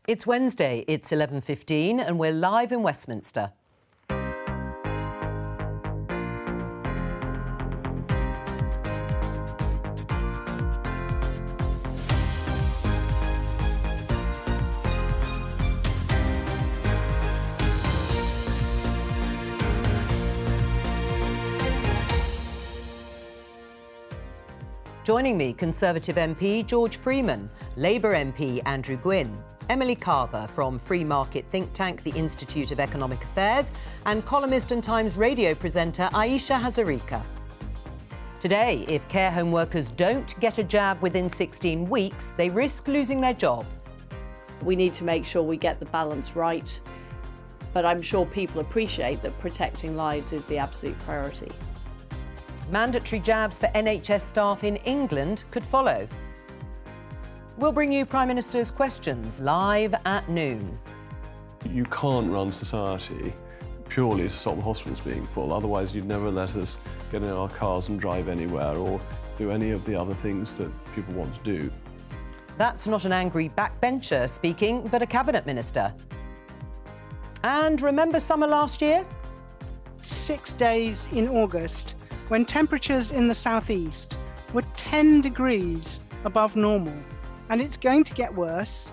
It's Wednesday, it's 11:15 and we're live in Westminster. Joining me, Conservative MP George Freeman, Labour MP Andrew Gwynn, Emily Carver from free market think tank the Institute of Economic Affairs, and columnist and Times radio presenter Ayesha Hazarika. Today, if care home workers don't get a jab within 16 weeks, they risk losing their job. We need to make sure we get the balance right, but I'm sure people appreciate that protecting lives is the absolute priority. Mandatory jabs for NHS staff in England could follow. We'll bring you Prime Minister's questions live at noon. You can't run society purely to stop the hospitals being full, otherwise you'd never let us get in our cars and drive anywhere or do any of the other things that people want to do. That's not an angry backbencher speaking, but a cabinet minister. And remember summer last year? 6 days in August, when temperatures in the southeast were 10 degrees above normal. And it's going to get worse.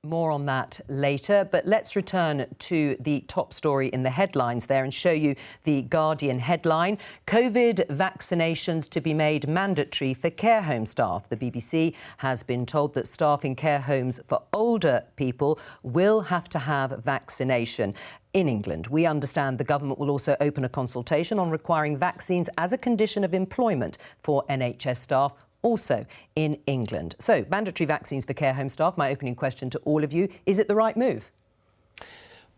More on that later, but let's return to the top story in the headlines there and show you the Guardian headline. COVID vaccinations to be made mandatory for care home staff. The BBC has been told that staff in care homes for older people will have to have vaccination. In England, we understand the government will also open a consultation on requiring vaccines as a condition of employment for NHS staff, also in England. So, mandatory vaccines for care home staff. My opening question to all of you, is it the right move?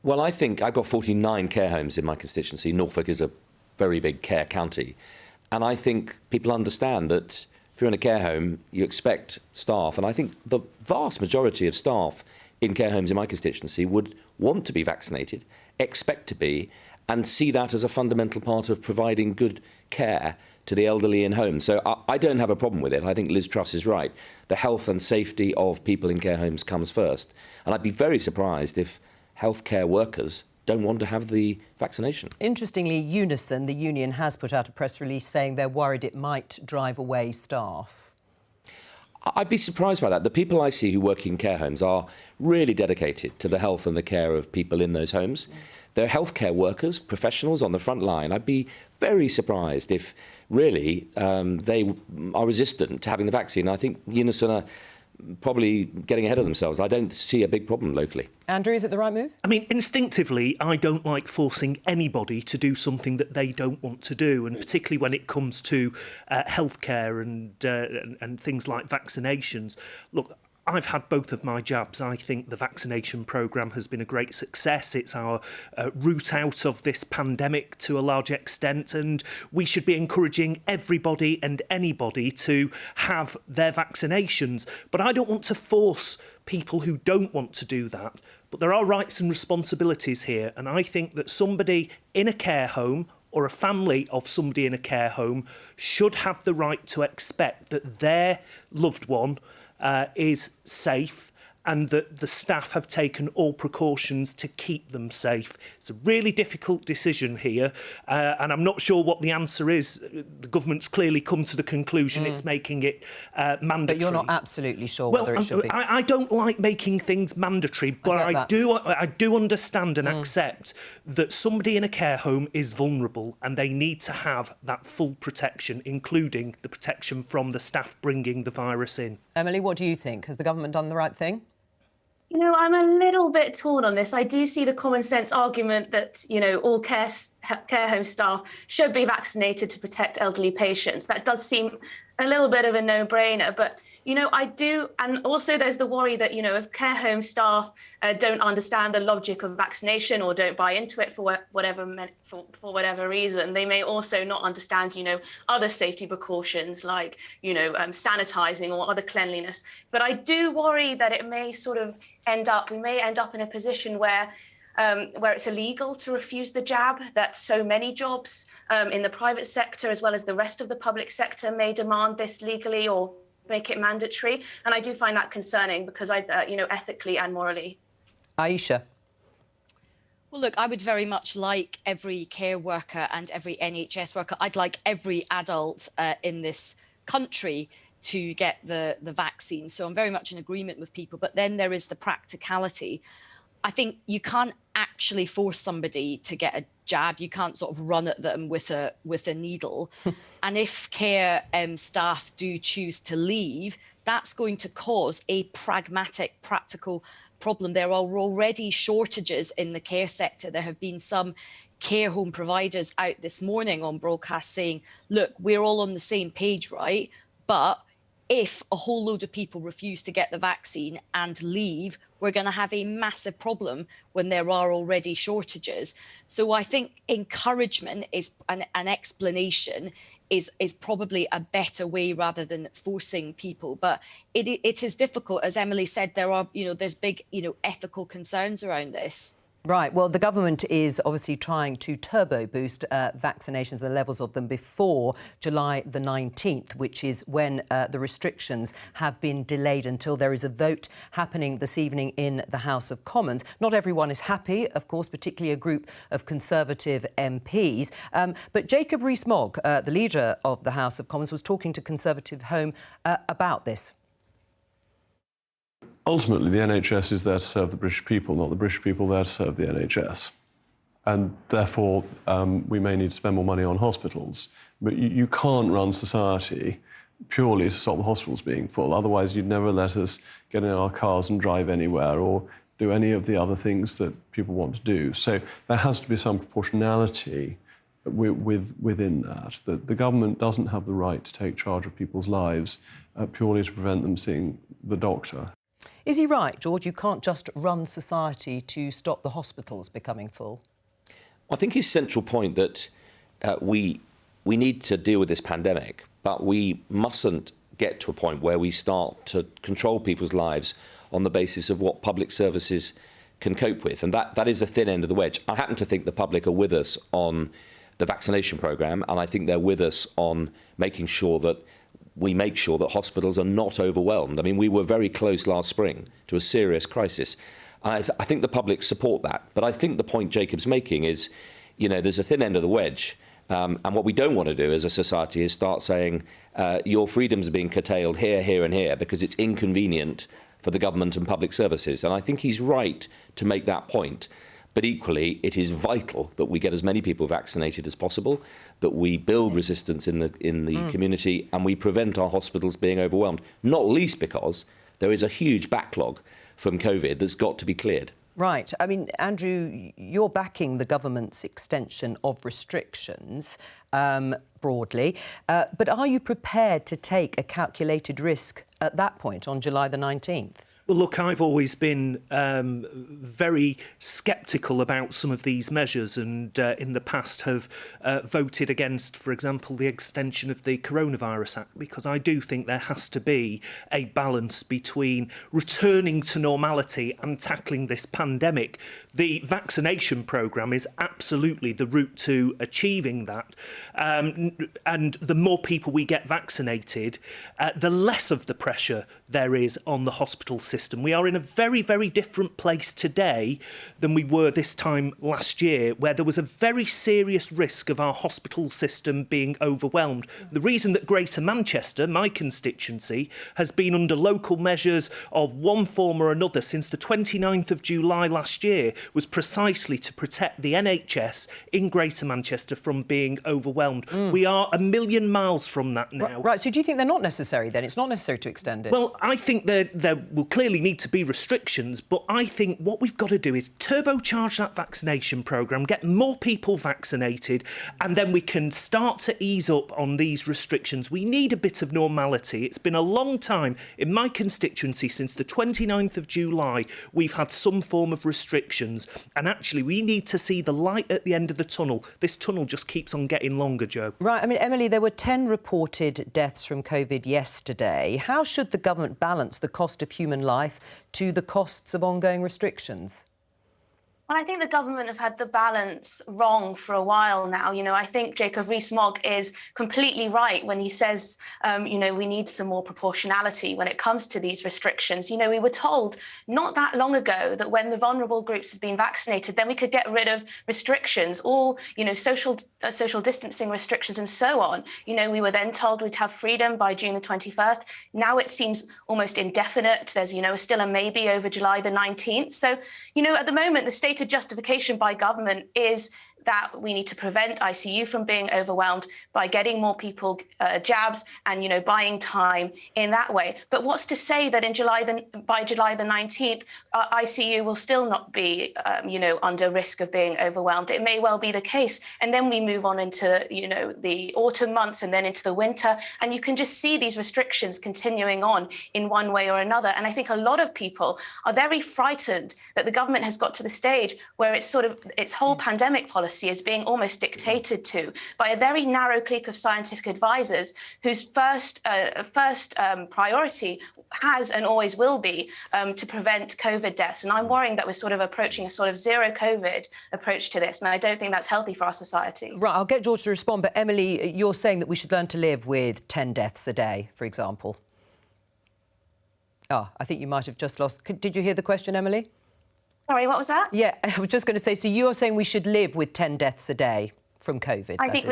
Well, I think I've got 49 care homes in my constituency. Norfolk is a very big care county. And I think people understand that if you're in a care home, you expect staff, and I think the vast majority of staff in care homes in my constituency would want to be vaccinated, expect to be, and see that as a fundamental part of providing good care to the elderly in homes. So I don't have a problem with it. I think Liz Truss is right. The health and safety of people in care homes comes first. And I'd be very surprised if healthcare workers don't want to have the vaccination. Interestingly, Unison, the union, has put out a press release saying they're worried it might drive away staff. I'd be surprised by that. The people I see who work in care homes are really dedicated to the health and the care of people in those homes. They're healthcare workers, professionals on the front line. I'd be very surprised if really they are resistant to having the vaccine. I think Unison are probably getting ahead of themselves. I don't see a big problem locally. Andrew, is it the right move? I mean, instinctively, I don't like forcing anybody to do something that they don't want to do, and particularly when it comes to healthcare and things like vaccinations. Look, I've had both of my jabs. I think the vaccination programme has been a great success. It's our route out of this pandemic to a large extent, and we should be encouraging everybody and anybody to have their vaccinations. But I don't want to force people who don't want to do that. But there are rights and responsibilities here, and I think that somebody in a care home or a family of somebody in a care home should have the right to expect that their loved one is safe and that the staff have taken all precautions to keep them safe. It's a really difficult decision here, and I'm not sure what the answer is. The government's clearly come to the conclusion it's making it mandatory. But you're not absolutely sure whether it should be. I don't like making things mandatory, but I do understand and accept that somebody in a care home is vulnerable and they need to have that full protection, including the protection from the staff bringing the virus in. Emily, what do you think? Has the government done the right thing? You know, I'm a little bit torn on this. I do see the common sense argument that, you know, all care home staff should be vaccinated to protect elderly patients. That does seem a little bit of a no-brainer. But, you know, I do. And also there's the worry that, you know, if care home staff don't understand the logic of vaccination or don't buy into it for whatever reason, they may also not understand, you know, other safety precautions like, you know, sanitizing or other cleanliness. But I do worry that it may sort of we may end up in a position where where it's illegal to refuse the jab, that so many jobs in the private sector as well as the rest of the public sector may demand this legally or make it mandatory. And I do find that concerning because ethically and morally. Aisha. Well, look, I would very much like every care worker and every NHS worker. I'd like every adult in this country to get the vaccine. So I'm very much in agreement with people. But then there is the practicality. I think you can't actually force somebody to get a jab. You can't sort of run at them with a needle. And if care staff do choose to leave, that's going to cause a pragmatic, practical problem. There are already shortages in the care sector. There have been some care home providers out this morning on broadcast saying, look, we're all on the same page, right? But if a whole load of people refuse to get the vaccine and leave, we're going to have a massive problem when there are already shortages. So I think encouragement is an explanation is probably a better way rather than forcing people. But it is difficult. As Emily said, there's big, ethical concerns around this. Right. Well, the government is obviously trying to turbo boost vaccinations, the levels of them before July the 19th, which is when the restrictions have been delayed until there is a vote happening this evening in the House of Commons. Not everyone is happy, of course, particularly a group of Conservative MPs. But Jacob Rees-Mogg, the leader of the House of Commons, was talking to Conservative Home about this. Ultimately, the NHS is there to serve the British people, not the British people there to serve the NHS. And therefore, we may need to spend more money on hospitals. But you can't run society purely to stop the hospitals being full. Otherwise, you'd never let us get in our cars and drive anywhere or do any of the other things that people want to do. So there has to be some proportionality within that. The government doesn't have the right to take charge of people's lives purely to prevent them seeing the doctor. Is he right, George? You can't just run society to stop the hospitals becoming full? I think his central point that we need to deal with this pandemic, but we mustn't get to a point where we start to control people's lives on the basis of what public services can cope with. And that is a thin end of the wedge. I happen to think the public are with us on the vaccination programme, and I think they're with us on making sure that hospitals are not overwhelmed. I mean, we were very close last spring to a serious crisis. I think the public support that. But I think the point Jacob's making is, there's a thin end of the wedge. And what we don't want to do as a society is start saying your freedoms are being curtailed here, here and here because it's inconvenient for the government and public services. And I think he's right to make that point. But equally, it is vital that we get as many people vaccinated as possible, that we build resistance in the community and we prevent our hospitals being overwhelmed, not least because there is a huge backlog from COVID that's got to be cleared. Right. I mean, Andrew, you're backing the government's extension of restrictions broadly, but are you prepared to take a calculated risk at that point on July the 19th? Well, look, I've always been very sceptical about some of these measures and in the past have voted against, for example, the extension of the Coronavirus Act, because I do think there has to be a balance between returning to normality and tackling this pandemic. The vaccination programme is absolutely the route to achieving that. And the more people we get vaccinated, the less of the pressure there is on the hospital system. We are in a very, very different place today than we were this time last year, where there was a very serious risk of our hospital system being overwhelmed. The reason that Greater Manchester, my constituency, has been under local measures of one form or another since the 29th of July last year was precisely to protect the NHS in Greater Manchester from being overwhelmed. We are a million miles from that now. Right, so do you think they're not necessary then? It's not necessary to extend it? Well, I think there will clearly need to be restrictions, but I think what we've got to do is turbocharge that vaccination programme, get more people vaccinated, and then we can start to ease up on these restrictions. We need a bit of normality. It's been a long time in my constituency since the 29th of July we've had some form of restrictions, and actually we need to see the light at the end of the tunnel. This tunnel just keeps on getting longer, Jo. Right, I mean, Emily, there were 10 reported deaths from COVID yesterday. How should the government balance the cost of human life to the costs of ongoing restrictions? And I think the government have had the balance wrong for a while now. I think Jacob Rees-Mogg is completely right when he says, we need some more proportionality when it comes to these restrictions. We were told not that long ago that when the vulnerable groups had been vaccinated, then we could get rid of restrictions, all, social distancing restrictions and so on. We were then told we'd have freedom by June the 21st. Now it seems almost indefinite. There's, still a maybe over July the 19th. So, at the moment, the stated justification by government is that we need to prevent ICU from being overwhelmed by getting more people jabs and, buying time in that way. But what's to say that by July the 19th, ICU will still not be, under risk of being overwhelmed? It may well be the case. And then we move on into, the autumn months and then into the winter. And you can just see these restrictions continuing on in one way or another. And I think a lot of people are very frightened that the government has got to the stage where its whole pandemic policy is being almost dictated to by a very narrow clique of scientific advisors whose first priority has and always will be to prevent COVID deaths. And I'm worrying that we're approaching a zero COVID approach to this. And I don't think that's healthy for our society. Right, I'll get George to respond. But Emily, you're saying that we should learn to live with 10 deaths a day, for example. Oh, I think you might have just lost. Did you hear the question, Emily? Sorry, what was that? Yeah, I was just going to say, so you're saying we should live with 10 deaths a day from COVID? I think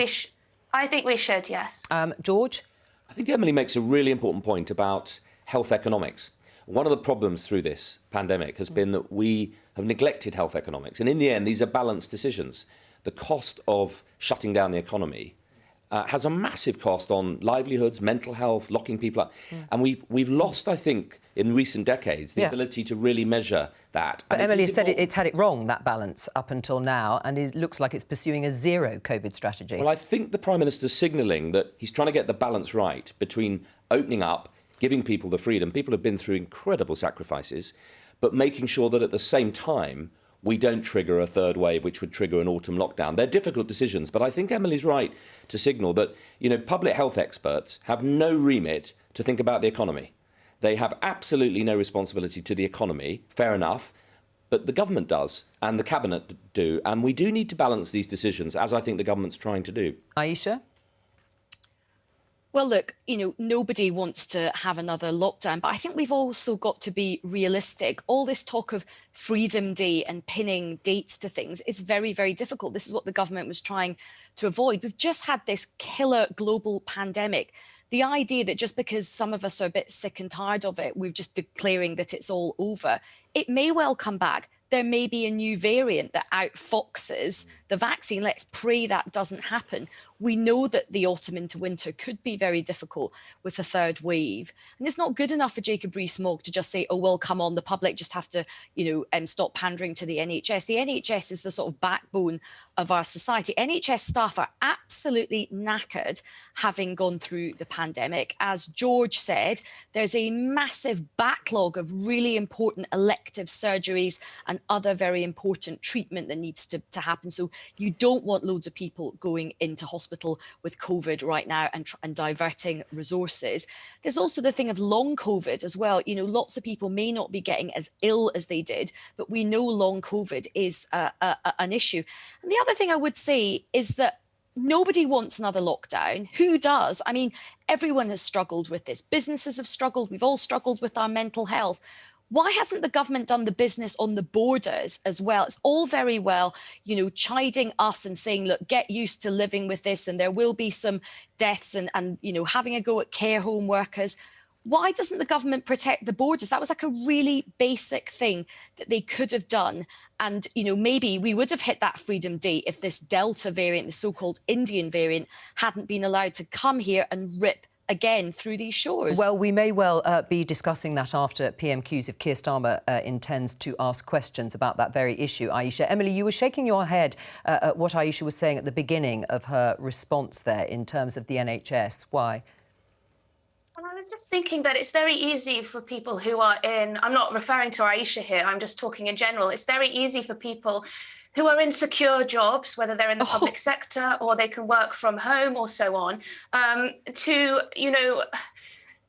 we should, yes. George? I think Emily makes a really important point about health economics. One of the problems through this pandemic has been that we have neglected health economics. And in the end, these are balanced decisions. The cost of shutting down the economy has a massive cost on livelihoods, mental health, locking people up. And we've lost, I think, in recent decades, the ability to really measure that. But Emily has said it's had it wrong, that balance, up until now, and it looks like it's pursuing a zero COVID strategy. Well, I think the Prime Minister's signalling that he's trying to get the balance right between opening up, giving people the freedom. People have been through incredible sacrifices, but making sure that at the same time, we don't trigger a third wave, which would trigger an autumn lockdown. They're difficult decisions, but I think Emily's right to signal that, public health experts have no remit to think about the economy. They have absolutely no responsibility to the economy, fair enough, but the government does, and the cabinet do, and we do need to balance these decisions, as I think the government's trying to do. Aisha? Well, look, nobody wants to have another lockdown, but I think we've also got to be realistic. All this talk of Freedom Day and pinning dates to things is very, very difficult. This is what the government was trying to avoid. We've just had this killer global pandemic. The idea that just because some of us are a bit sick and tired of it, we're just declaring that it's all over. It may well come back. There may be a new variant that outfoxes the vaccine. Let's pray that doesn't happen. We know that the autumn into winter could be very difficult with a third wave. And it's not good enough for Jacob Rees-Mogg to just say, oh, well, come on, the public just have to, stop pandering to the NHS. The NHS is the sort of backbone of our society. NHS staff are absolutely knackered having gone through the pandemic. As George said, there's a massive backlog of really important elective surgeries and other very important treatment that needs to happen. So you don't want loads of people going into hospital with COVID right now and diverting resources. There's also the thing of long COVID as well. Lots of people may not be getting as ill as they did, but we know long COVID is an issue. And the other thing I would say is that nobody wants another lockdown. Who does? I mean, everyone has struggled with this. Businesses have struggled. We've all struggled with our mental health. Why hasn't the government done the business on the borders as well? It's all very well, chiding us and saying, look, get used to living with this and there will be some deaths and having a go at care home workers. Why doesn't the government protect the borders? That was like a really basic thing that they could have done. And, maybe we would have hit that Freedom Day if this Delta variant, the so-called Indian variant, hadn't been allowed to come here and rip again through these shores. Well, we may well be discussing that after PMQs if Keir Starmer intends to ask questions about that very issue. Aisha, Emily, you were shaking your head at what Aisha was saying at the beginning of her response there in terms of the NHS. Why? Well, I was just thinking that it's very easy for people who are I'm not referring to Aisha here, I'm just talking in general. It's very easy for people who are in secure jobs, whether they're in the public sector or they can work from home or so on,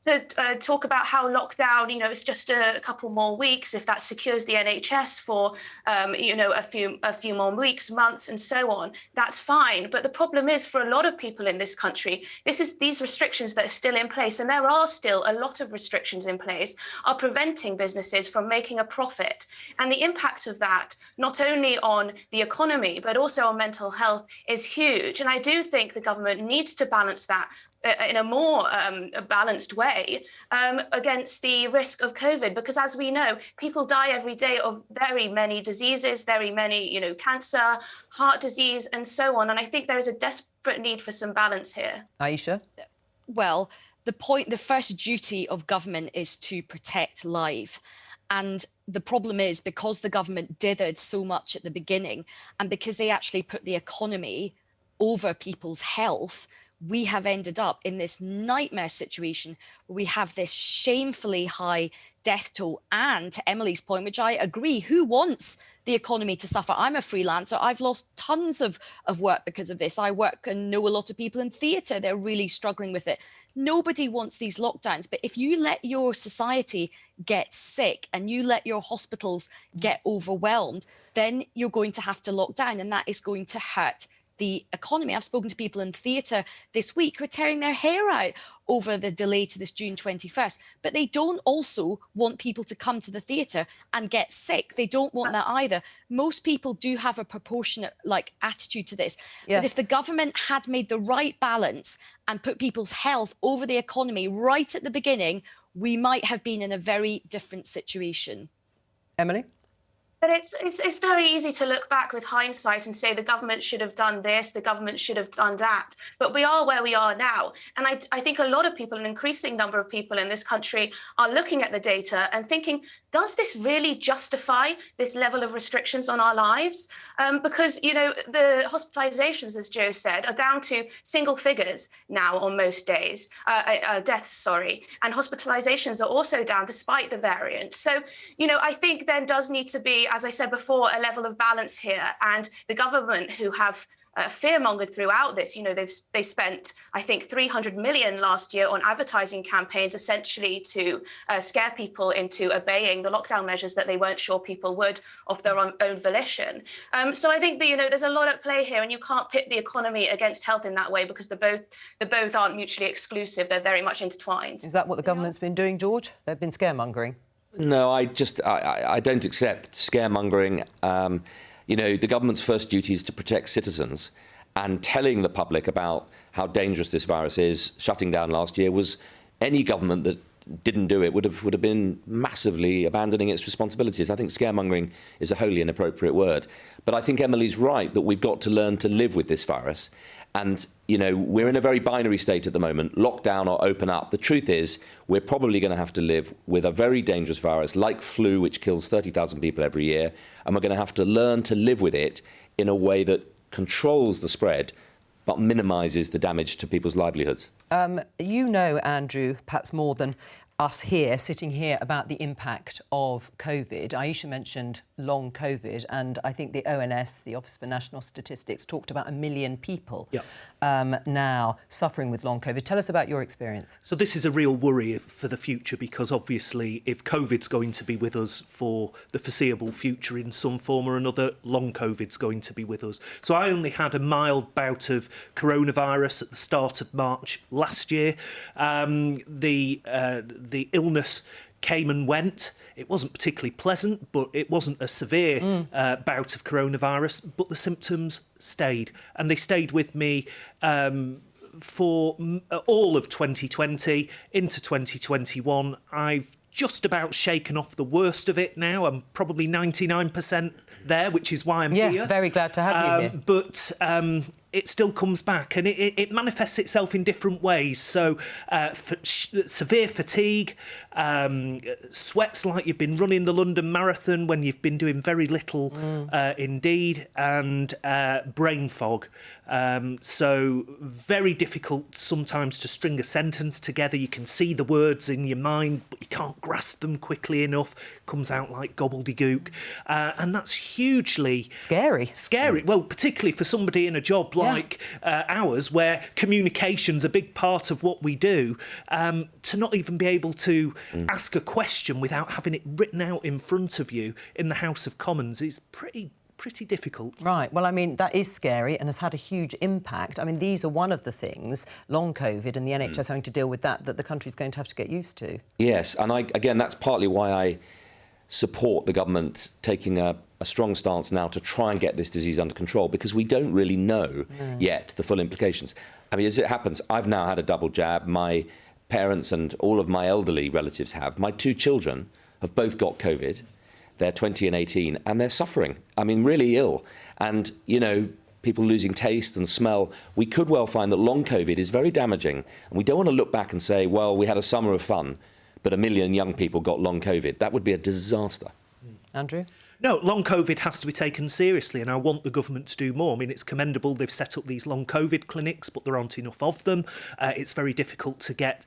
to talk about how lockdown, it's just a couple more weeks. If that secures the NHS for, a few more weeks, months, and so on, that's fine. But the problem is, for a lot of people in this country, these restrictions that are still in place, and there are still a lot of restrictions in place, are preventing businesses from making a profit. And the impact of that, not only on the economy, but also on mental health, is huge. And I do think the government needs to balance that in a more balanced way against the risk of COVID, because as we know, people die every day of very many diseases, very many, cancer, heart disease, and so on. And I think there is a desperate need for some balance here. Aisha? Well, the first duty of government is to protect life. And the problem is, because the government dithered so much at the beginning, and because they actually put the economy over people's health, we have ended up in this nightmare situation where we have this shamefully high death toll. And to Emily's point, which I agree, who wants the economy to suffer? I'm a freelancer. I've lost tons of work because of this. I work and know a lot of people in theatre. They're really struggling with it. Nobody wants these lockdowns. But if you let your society get sick and you let your hospitals get overwhelmed, then you're going to have to lock down, and that is going to hurt the economy. I've spoken to people in theatre this week who are tearing their hair out over the delay to this June 21st. But they don't also want people to come to the theatre and get sick. They don't want that either. Most people do have a proportionate attitude to this. Yeah. But if the government had made the right balance and put people's health over the economy right at the beginning, we might have been in a very different situation. Emily? But it's very easy to look back with hindsight and say the government should have done this, the government should have done that. But we are where we are now. And I think a lot of people, an increasing number of people in this country, are looking at the data and thinking, does this really justify this level of restrictions on our lives? Because, the hospitalizations, as Jo said, are down to single figures now on most days, deaths, and hospitalizations are also down despite the variant. So, I think there does need to be, as I said before, a level of balance here. And the government, who have fear-mongered throughout this, they spent, I think, 300 million last year on advertising campaigns, essentially to scare people into obeying the lockdown measures that they weren't sure people would of their own volition. So I think that, there's a lot at play here, and you can't pit the economy against health in that way, because the both aren't mutually exclusive. They're very much intertwined. Is that what the government's been doing, George? They've been scaremongering. No, I don't accept scaremongering. The government's first duty is to protect citizens, and telling the public about how dangerous this virus is, shutting down last year, was any government that didn't do it would have been massively abandoning its responsibilities. I think scaremongering is a wholly inappropriate word. But I think Emily's right that we've got to learn to live with this virus. And, we're in a very binary state at the moment, lockdown or open up. The truth is, we're probably going to have to live with a very dangerous virus like flu, which kills 30,000 people every year. And we're going to have to learn to live with it in a way that controls the spread, but minimises the damage to people's livelihoods. Andrew, perhaps more than us here, sitting here, about the impact of COVID. Aisha mentioned long COVID, and I think the ONS, the Office for National Statistics, talked about 1 million people now suffering with long COVID. Tell us about your experience. So this is a real worry for the future, because obviously if COVID's going to be with us for the foreseeable future in some form or another, long COVID's going to be with us. So I only had a mild bout of coronavirus at the start of March last year. The illness came and went. It wasn't particularly pleasant, but it wasn't a severe bout of coronavirus, but the symptoms stayed. And they stayed with me for all of 2020 into 2021. I've just about shaken off the worst of it now. I'm probably 99% there, which is why I'm here. Yeah, very glad to have you here. But it still comes back, and it manifests itself in different ways. So severe fatigue, sweats like you've been running the London Marathon when you've been doing very little indeed, and brain fog. So very difficult sometimes to string a sentence together. You can see the words in your mind, but you can't grasp them quickly enough. Comes out like gobbledygook. And that's hugely scary. Well, particularly for somebody in a job like ours, where communication's a big part of what we do, to not even be able to ask a question without having it written out in front of you in the House of Commons is pretty difficult. Right. Well, I mean, that is scary and has had a huge impact. I mean, these are one of the things, long COVID and the NHS having to deal with that the country's going to have to get used to. Yes, and again, that's partly why I support the government taking a strong stance now to try and get this disease under control, because we don't really know yet the full implications. I mean, as it happens, I've now had a double jab. My parents and all of my elderly relatives have. My 2 children have both got COVID. They're 20 and 18, and they're suffering. I mean, really ill. And, you know, people losing taste and smell. We could well find that long COVID is very damaging. And we don't want to look back and say, well, we had a summer of fun, but 1 million young people got long COVID. That would be a disaster. Andrew? No, long COVID has to be taken seriously, and I want the government to do more. I mean, it's commendable they've set up these long COVID clinics, but there aren't enough of them. It's very difficult to get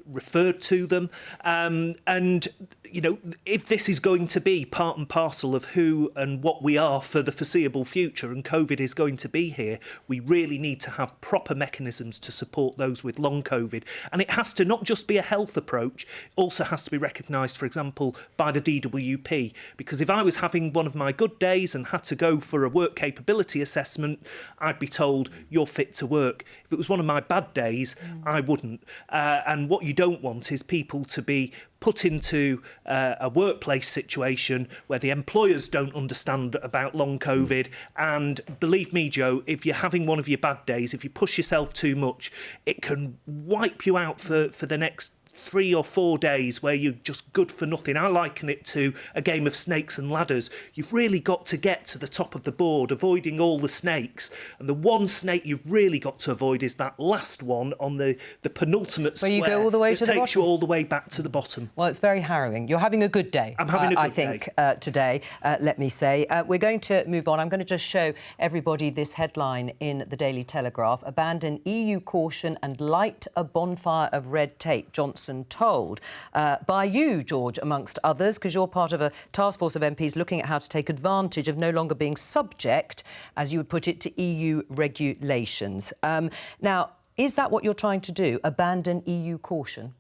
referred to them. And, you know, if this is going to be part and parcel of who and what we are for the foreseeable future, and COVID is going to be here, we really need to have proper mechanisms to support those with long COVID. And it has to not just be a health approach, it also has to be recognised, for example, by the DWP. Because if I was having one of my good days and had to go for a work capability assessment, I'd be told, you're fit to work. If it was one of my bad days, I wouldn't. And what you don't want is people to be put into a workplace situation where the employers don't understand about long COVID. And believe me, Jo, if you're having one of your bad days, if you push yourself too much, it can wipe you out for the next 3 or 4 days where you're just good for nothing. I liken it to a game of snakes and ladders. You've really got to get to the top of the board, avoiding all the snakes. And the one snake you've really got to avoid is that last one on the penultimate square. Where you go all the way to the bottom. It takes you all the way back to the bottom. Well, it's very harrowing. You're having a good day. I'm having a good day. I think, today, let me say. We're going to move on. I'm going to just show everybody this headline in the Daily Telegraph. Abandon EU caution and light a bonfire of red tape, Johnson told. By you, George, amongst others, because you're part of a task force of MPs looking at how to take advantage of no longer being subject, as you would put it, to EU regulations. Now, is that what you're trying to do, abandon EU caution?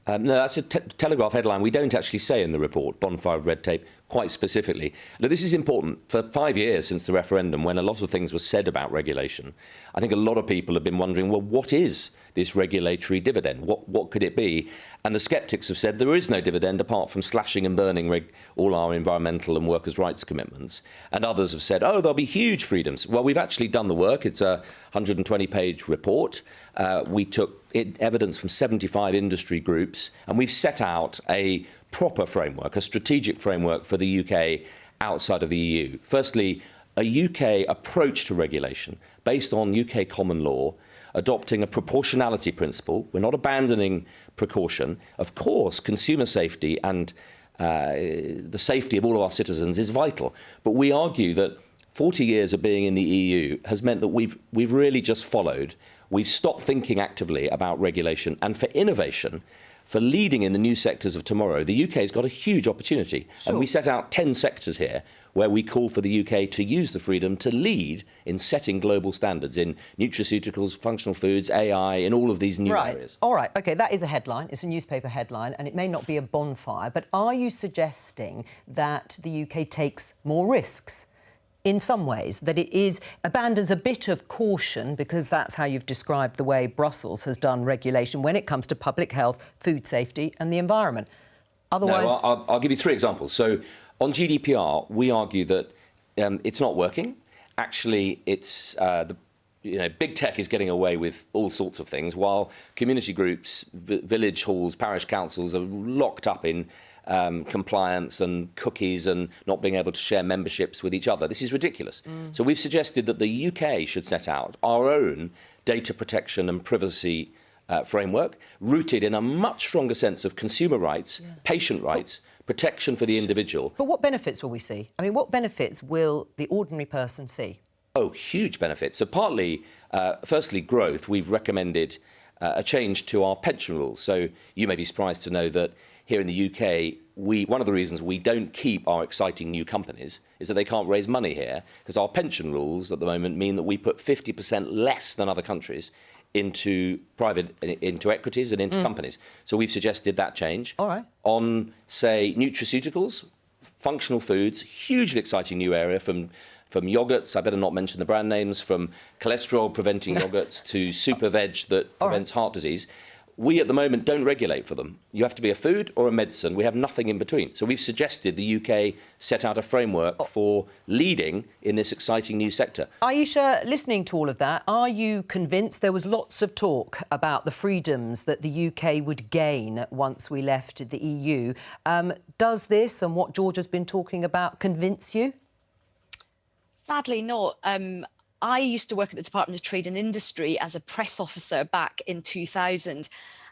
No, that's a Telegraph headline. We don't actually say in the report, bonfire of red tape, quite specifically. Now, this is important. For 5 years since the referendum, when a lot of things were said about regulation, I think a lot of people have been wondering, well, what is this regulatory dividend? What could it be? And the sceptics have said there is no dividend apart from slashing and burning all our environmental and workers' rights commitments. And others have said, oh, there'll be huge freedoms. Well, we've actually done the work. It's a 120-page report. We took evidence from 75 industry groups, and we've set out a proper framework, a strategic framework for the UK outside of the EU. Firstly, a UK approach to regulation based on UK common law, adopting a proportionality principle. We're not abandoning precaution. Of course, consumer safety and the safety of all of our citizens is vital. But we argue that 40 years of being in the EU has meant that we've really just followed. We've stopped thinking actively about regulation. And for innovation, for leading in the new sectors of tomorrow, the UK has got a huge opportunity. Sure. And we set out 10 sectors here where we call for the UK to use the freedom to lead in setting global standards in nutraceuticals, functional foods, AI, in all of these new areas. All right, OK, that is a headline. It's a newspaper headline, and it may not be a bonfire, but are you suggesting that the UK takes more risks? In some ways, that it abandons a bit of caution, because that's how you've described the way Brussels has done regulation when it comes to public health, food safety and the environment. Otherwise... No, I'll give you 3 examples. So, on GDPR, we argue that it's not working. Actually, it's big tech is getting away with all sorts of things, while community groups, village halls, parish councils are locked up in compliance and cookies and not being able to share memberships with each other. This is ridiculous. So we've suggested that the UK should set out our own data protection and privacy framework, rooted in a much stronger sense of consumer rights, patient rights, protection for the individual. But what benefits will we see? I mean, what benefits will the ordinary person see? Oh, huge benefits. So partly, firstly, growth. We've recommended a change to our pension rules. So you may be surprised to know that here in the UK, one of the reasons we don't keep our exciting new companies is that they can't raise money here, because our pension rules at the moment mean that we put 50% less than other countries into equities and into companies. So we've suggested that change. All right. On, say, nutraceuticals, functional foods, hugely exciting new area, from yogurts, I better not mention the brand names, from cholesterol-preventing yogurts to super veg that prevents heart disease. We, at the moment, don't regulate for them. You have to be a food or a medicine. We have nothing in between. So we've suggested the UK set out a framework for leading in this exciting new sector. Aisha, listening to all of that, are you convinced? There was lots of talk about the freedoms that the UK would gain once we left the EU. Does this and what George has been talking about convince you? Sadly not. I used to work at the Department of Trade and Industry as a press officer back in 2000,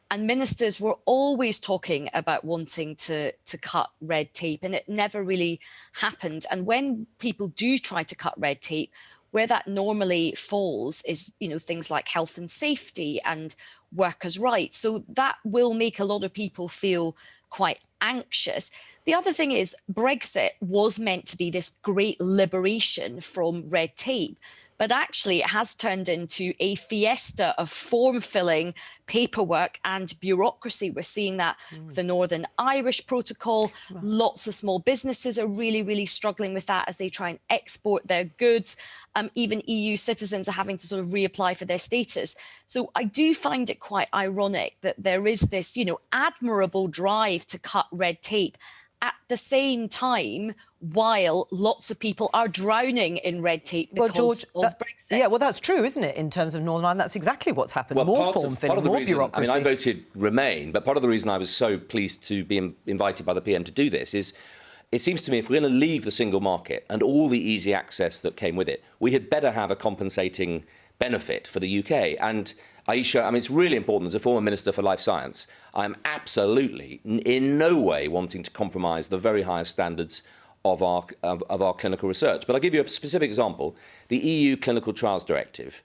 and ministers were always talking about wanting to cut red tape, and it never really happened. And when people do try to cut red tape, where that normally falls is, things like health and safety and workers' rights. So that will make a lot of people feel quite anxious. The other thing is Brexit was meant to be this great liberation from red tape. But actually, it has turned into a fiesta of form-filling, paperwork and bureaucracy. We're seeing that with the Northern Irish Protocol. Lots of small businesses are really, really struggling with that as they try and export their goods. Even EU citizens are having to sort of reapply for their status. So I do find it quite ironic that there is this, admirable drive to cut red tape at the same time, while lots of people are drowning in red tape because of Brexit. Yeah, well, that's true, isn't it, in terms of Northern Ireland? That's exactly what's happened. More form-filling, more bureaucracy. I mean, I voted Remain, but part of the reason I was so pleased to be invited by the PM to do this is it seems to me if we're going to leave the single market and all the easy access that came with it, we had better have a compensating benefit for the UK. And Aisha, I mean, it's really important as a former Minister for Life Science. I'm absolutely in no way wanting to compromise the very highest standards of our clinical research. But I'll give you a specific example. The EU Clinical Trials Directive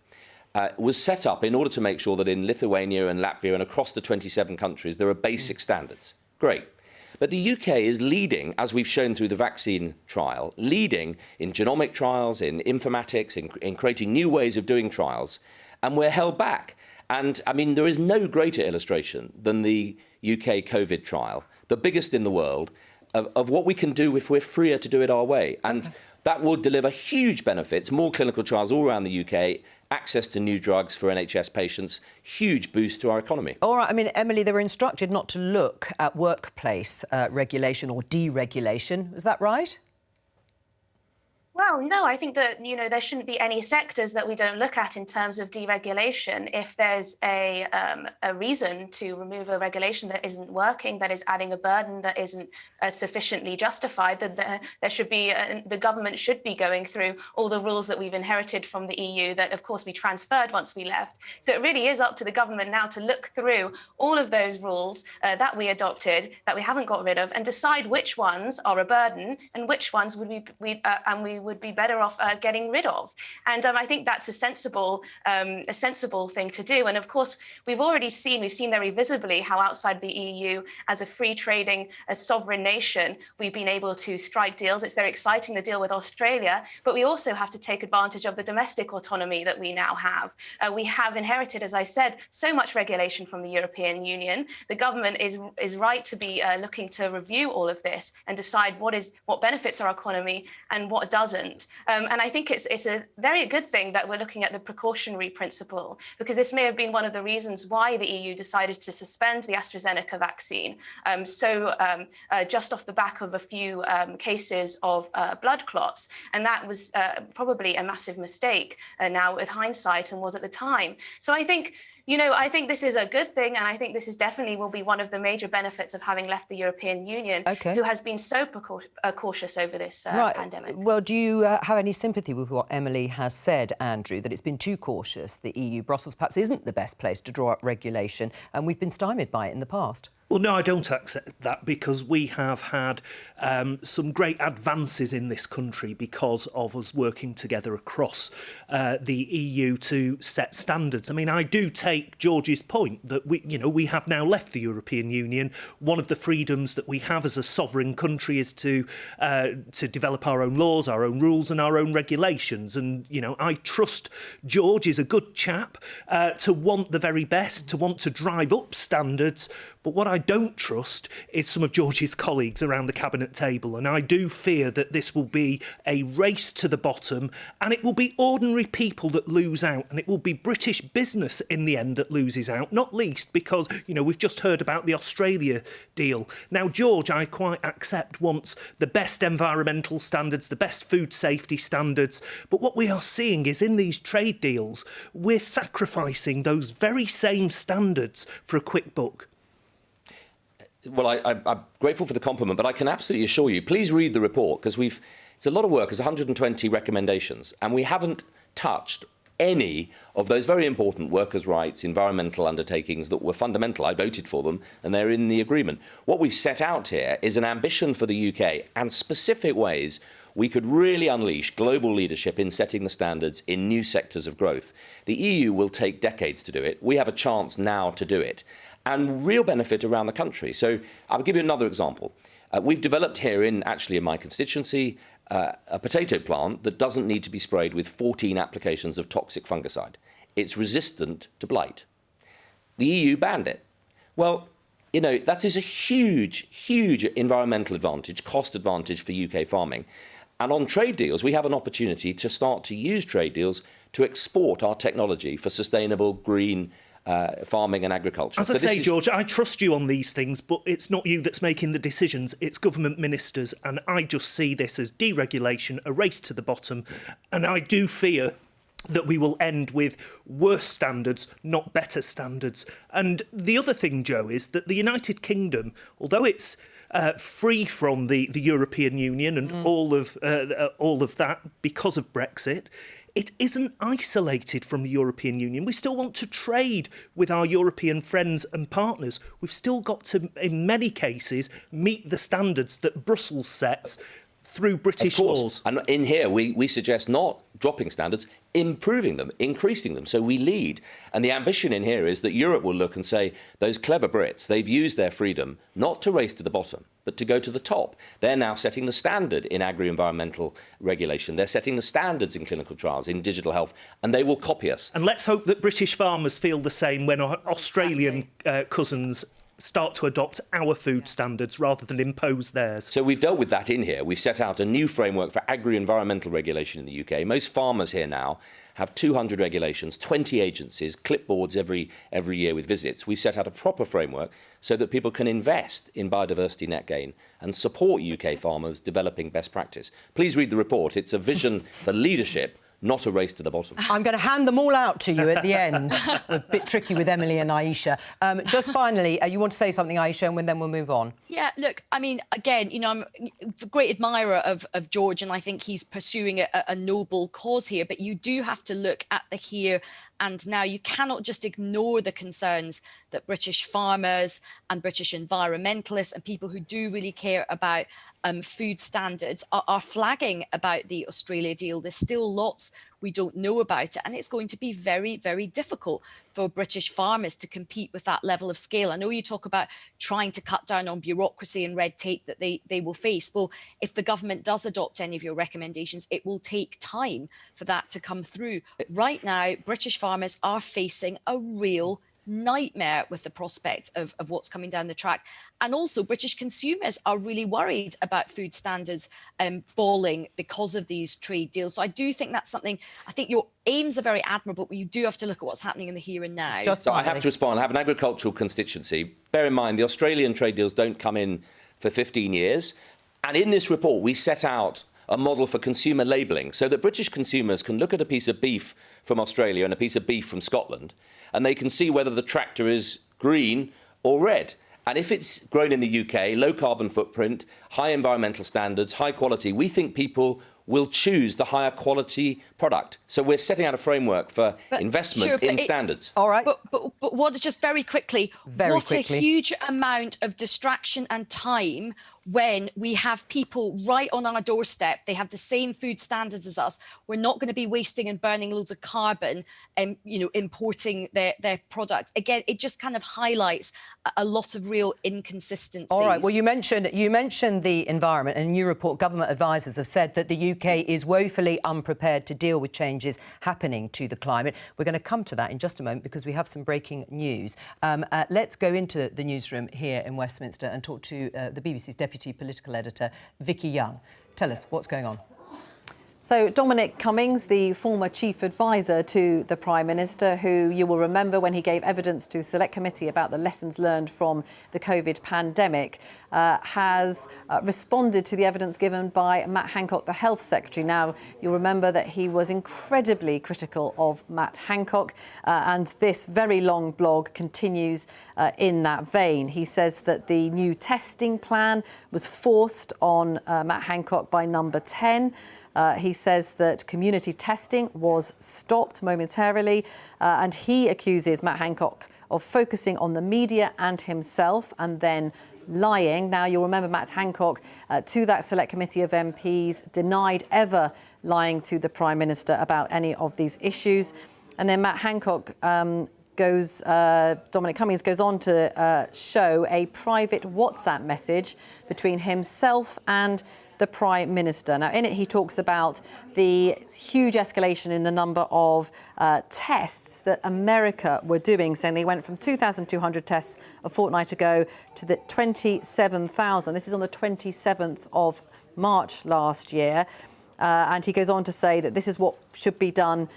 was set up in order to make sure that in Lithuania and Latvia and across the 27 countries, there are basic standards. Great. But the UK is leading, as we've shown through the vaccine trial, leading in genomic trials, in informatics, in creating new ways of doing trials, and we're held back. And, I mean, there is no greater illustration than the UK COVID trial, the biggest in the world, of what we can do if we're freer to do it our way. And that will deliver huge benefits, more clinical trials all around the UK, access to new drugs for NHS patients, huge boost to our economy. All right, I mean, Emily, they were instructed not to look at workplace regulation or deregulation. Is that right? Well, no, I think that, there shouldn't be any sectors that we don't look at in terms of deregulation. If there's a reason to remove a regulation that isn't working, that is adding a burden that isn't sufficiently justified, then there should be, the government should be going through all the rules that we've inherited from the EU that, of course, we transferred once we left. So it really is up to the government now to look through all of those rules that we adopted, that we haven't got rid of, and decide which ones are a burden and which ones would we would be better off getting rid of. And I think that's a sensible thing to do. And of course, we've seen very visibly how outside the EU, as a free trading, a sovereign nation, we've been able to strike deals. It's very exciting, the deal with Australia, but we also have to take advantage of the domestic autonomy that we now have. We have inherited, as I said, so much regulation from the European Union. The government is right to be looking to review all of this and decide what benefits our economy and what doesn't. And I think it's a very good thing that we're looking at the precautionary principle, because this may have been one of the reasons why the EU decided to suspend the AstraZeneca vaccine. Just off the back of a few cases of blood clots. And that was probably a massive mistake now with hindsight, and was at the time. So I think, I think this is a good thing, and I think this is definitely will be one of the major benefits of having left the European Union, who has been so cautious over this pandemic. Well, do you have any sympathy with what Emily has said, Andrew, that it's been too cautious? The EU, Brussels perhaps isn't the best place to draw up regulation, and we've been stymied by it in the past. Well, no, I don't accept that, because we have had some great advances in this country because of us working together across the EU to set standards. I mean, I do take George's point that we have now left the European Union. One of the freedoms that we have as a sovereign country is to develop our own laws, our own rules and our own regulations. And, I trust George is a good chap to want the very best, to want to drive up standards. But what I don't trust is some of George's colleagues around the cabinet table, and I do fear that this will be a race to the bottom, and it will be ordinary people that lose out, and it will be British business in the end that loses out, not least because, we've just heard about the Australia deal. Now, George, I quite accept, wants the best environmental standards, the best food safety standards, but what we are seeing is in these trade deals, we're sacrificing those very same standards for a quick buck. Well, I'm grateful for the compliment, but I can absolutely assure you, please read the report, because it's a lot of work. There's 120 recommendations, and we haven't touched any of those very important workers' rights, environmental undertakings that were fundamental. I voted for them, and they're in the agreement. What we've set out here is an ambition for the UK and specific ways we could really unleash global leadership in setting the standards in new sectors of growth. The EU will take decades to do it. We have a chance now to do it, and real benefit around the country. So I'll give you another example. We've developed here in my constituency a potato plant that doesn't need to be sprayed with 14 applications of toxic fungicide. It's resistant to blight. The EU banned it. Well, that is a huge, huge environmental advantage, cost advantage for UK farming. And on trade deals, we have an opportunity to start to use trade deals to export our technology for sustainable, green farming and agriculture. As I say, George, I trust you on these things, but it's not you that's making the decisions, it's government ministers, and I just see this as deregulation, a race to the bottom, and I do fear that we will end with worse standards, not better standards. And the other thing, Joe, is that the United Kingdom, although it's free from the European Union and all of that because of Brexit, it isn't isolated from the European Union. We still want to trade with our European friends and partners. We've still got to, in many cases, meet the standards that Brussels sets through British laws. And in here, we suggest not dropping standards, improving them, increasing them, so we lead. And the ambition in here is that Europe will look and say, those clever Brits, they've used their freedom not to race to the bottom, but to go to the top. They're now setting the standard in agri-environmental regulation. They're setting the standards in clinical trials, in digital health, and they will copy us. And let's hope that British farmers feel the same when our Australian cousins start to adopt our food standards rather than impose theirs. So we've dealt with that in here. We've set out a new framework for agri-environmental regulation in the UK. Most farmers here now have 200 regulations, 20 agencies, clipboards every year with visits. We've set out a proper framework so that people can invest in biodiversity net gain and support UK farmers developing best practice. Please read the report. It's a vision for leadership, not a race to the bottom. I'm going to hand them all out to you at the end. A bit tricky with Emily and Aisha. Just finally, you want to say something, Aisha, and then we'll move on. Yeah, look, I mean, again, I'm a great admirer of George, and I think he's pursuing a noble cause here, but you do have to look at the here and now. You cannot just ignore the concerns that British farmers and British environmentalists and people who do really care about food standards are flagging about the Australia deal. There's still lots we don't know about it, and it's going to be very, very difficult for British farmers to compete with that level of scale. I know you talk about trying to cut down on bureaucracy and red tape that they will face. Well, if the government does adopt any of your recommendations, it will take time for that to come through. Right now, British farmers are facing a real nightmare with the prospect of what's coming down the track. And also British consumers are really worried about food standards falling because of these trade deals. So I do think that's something, I think your aims are very admirable, but you do have to look at what's happening in the here and now. So I have to respond. I have an agricultural constituency. Bear in mind, the Australian trade deals don't come in for 15 years. And in this report, we set out a model for consumer labelling so that British consumers can look at a piece of beef from Australia and a piece of beef from Scotland, and they can see whether the tractor is green or red. And if it's grown in the UK, low carbon footprint, high environmental standards, high quality, we think people will choose the higher quality product. So we're setting out a framework for investment in standards. All right. But what, just very quickly, what a huge amount of distraction and time when we have people right on our doorstep. They have the same food standards as us. We're not going to be wasting and burning loads of carbon and, importing their products. Again, it just kind of highlights a lot of real inconsistencies. All right. Well, you mentioned the environment, and in your report, government advisers have said that the UK is woefully unprepared to deal with changes happening to the climate. We're going to come to that in just a moment because we have some breaking news. Let's go into the newsroom here in Westminster and talk to the BBC's Deputy Political Editor, Vicki Young. Tell us what's going on. So Dominic Cummings, the former chief advisor to the Prime Minister, who you will remember when he gave evidence to the Select Committee about the lessons learned from the COVID pandemic, has responded to the evidence given by Matt Hancock, the Health Secretary. Now, you'll remember that he was incredibly critical of Matt Hancock, and this very long blog continues in that vein. He says that the new testing plan was forced on Matt Hancock by Number 10. He says that community testing was stopped momentarily, and he accuses Matt Hancock of focusing on the media and himself and then lying. Now, you'll remember Matt Hancock, to that Select Committee of MPs, denied ever lying to the Prime Minister about any of these issues. And then Matt Hancock Dominic Cummings goes on to show a private WhatsApp message between himself and the Prime Minister. Now, in it, he talks about the huge escalation in the number of tests that America were doing, saying they went from 2,200 tests a fortnight ago to the 27,000. This is on the 27th of March last year. And he goes on to say that this is what should be done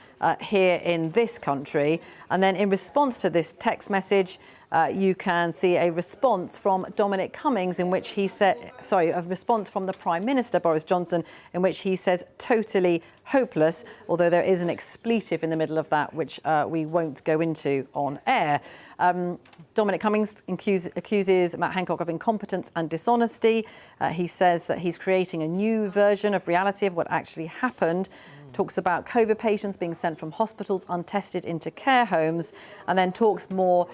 here in this country. And then in response to this text message, you can see a response from Dominic Cummings in which he said, a response from the Prime Minister, Boris Johnson, in which he says totally hopeless, although there is an expletive in the middle of that, which we won't go into on air. Dominic Cummings accuses Matt Hancock of incompetence and dishonesty. He says that he's creating a new version of reality of what actually happened. Talks about COVID patients being sent from hospitals untested into care homes, and then talks more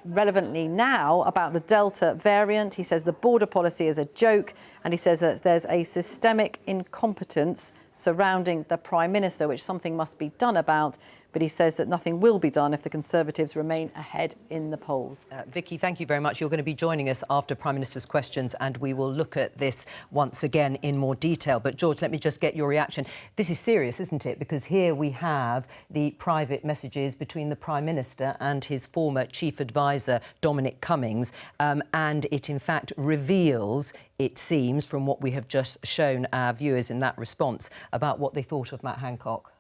relevantly now about the Delta variant. He says the border policy is a joke, and he says that there's a systemic incompetence surrounding the Prime Minister, which something must be done about. But he says that nothing will be done if the Conservatives remain ahead in the polls. Vicki, thank you very much. You're going to be joining us after Prime Minister's questions, and we will look at this once again in more detail. But, George, let me just get your reaction. This is serious, isn't it? Because here we have the private messages between the Prime Minister and his former chief advisor, Dominic Cummings, and it, in fact, reveals, it seems, from what we have just shown our viewers in that response, about what they thought of Matt Hancock.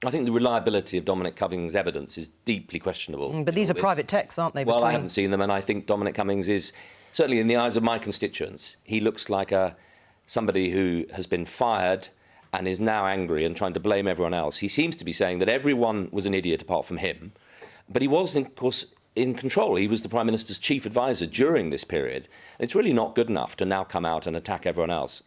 I think the reliability of Dominic Cummings' evidence is deeply questionable. But these are private texts, aren't they? Well, I haven't seen them, and I think Dominic Cummings is, certainly in the eyes of my constituents, he looks like somebody who has been fired and is now angry and trying to blame everyone else. He seems to be saying that everyone was an idiot apart from him, but he was, of course, in control. He was the Prime Minister's chief advisor during this period. It's really not good enough to now come out and attack everyone else.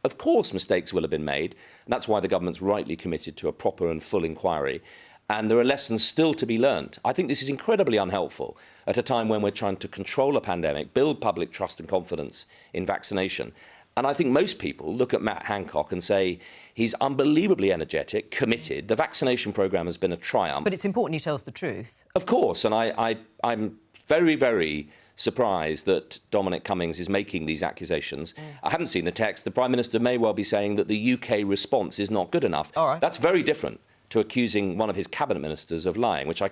Of course, mistakes will have been made, and that's why the government's rightly committed to a proper and full inquiry. And there are lessons still to be learned. I think this is incredibly unhelpful at a time when we're trying to control a pandemic, build public trust and confidence in vaccination. And I think most people look at Matt Hancock and say he's unbelievably energetic, committed. The vaccination programme has been a triumph. But it's important he tells the truth. Of course, and I'm very, very surprised that Dominic Cummings is making these accusations. I haven't seen the text. The Prime Minister may well be saying that the UK response is not good enough. All right. That's very different to accusing one of his cabinet ministers of lying, which I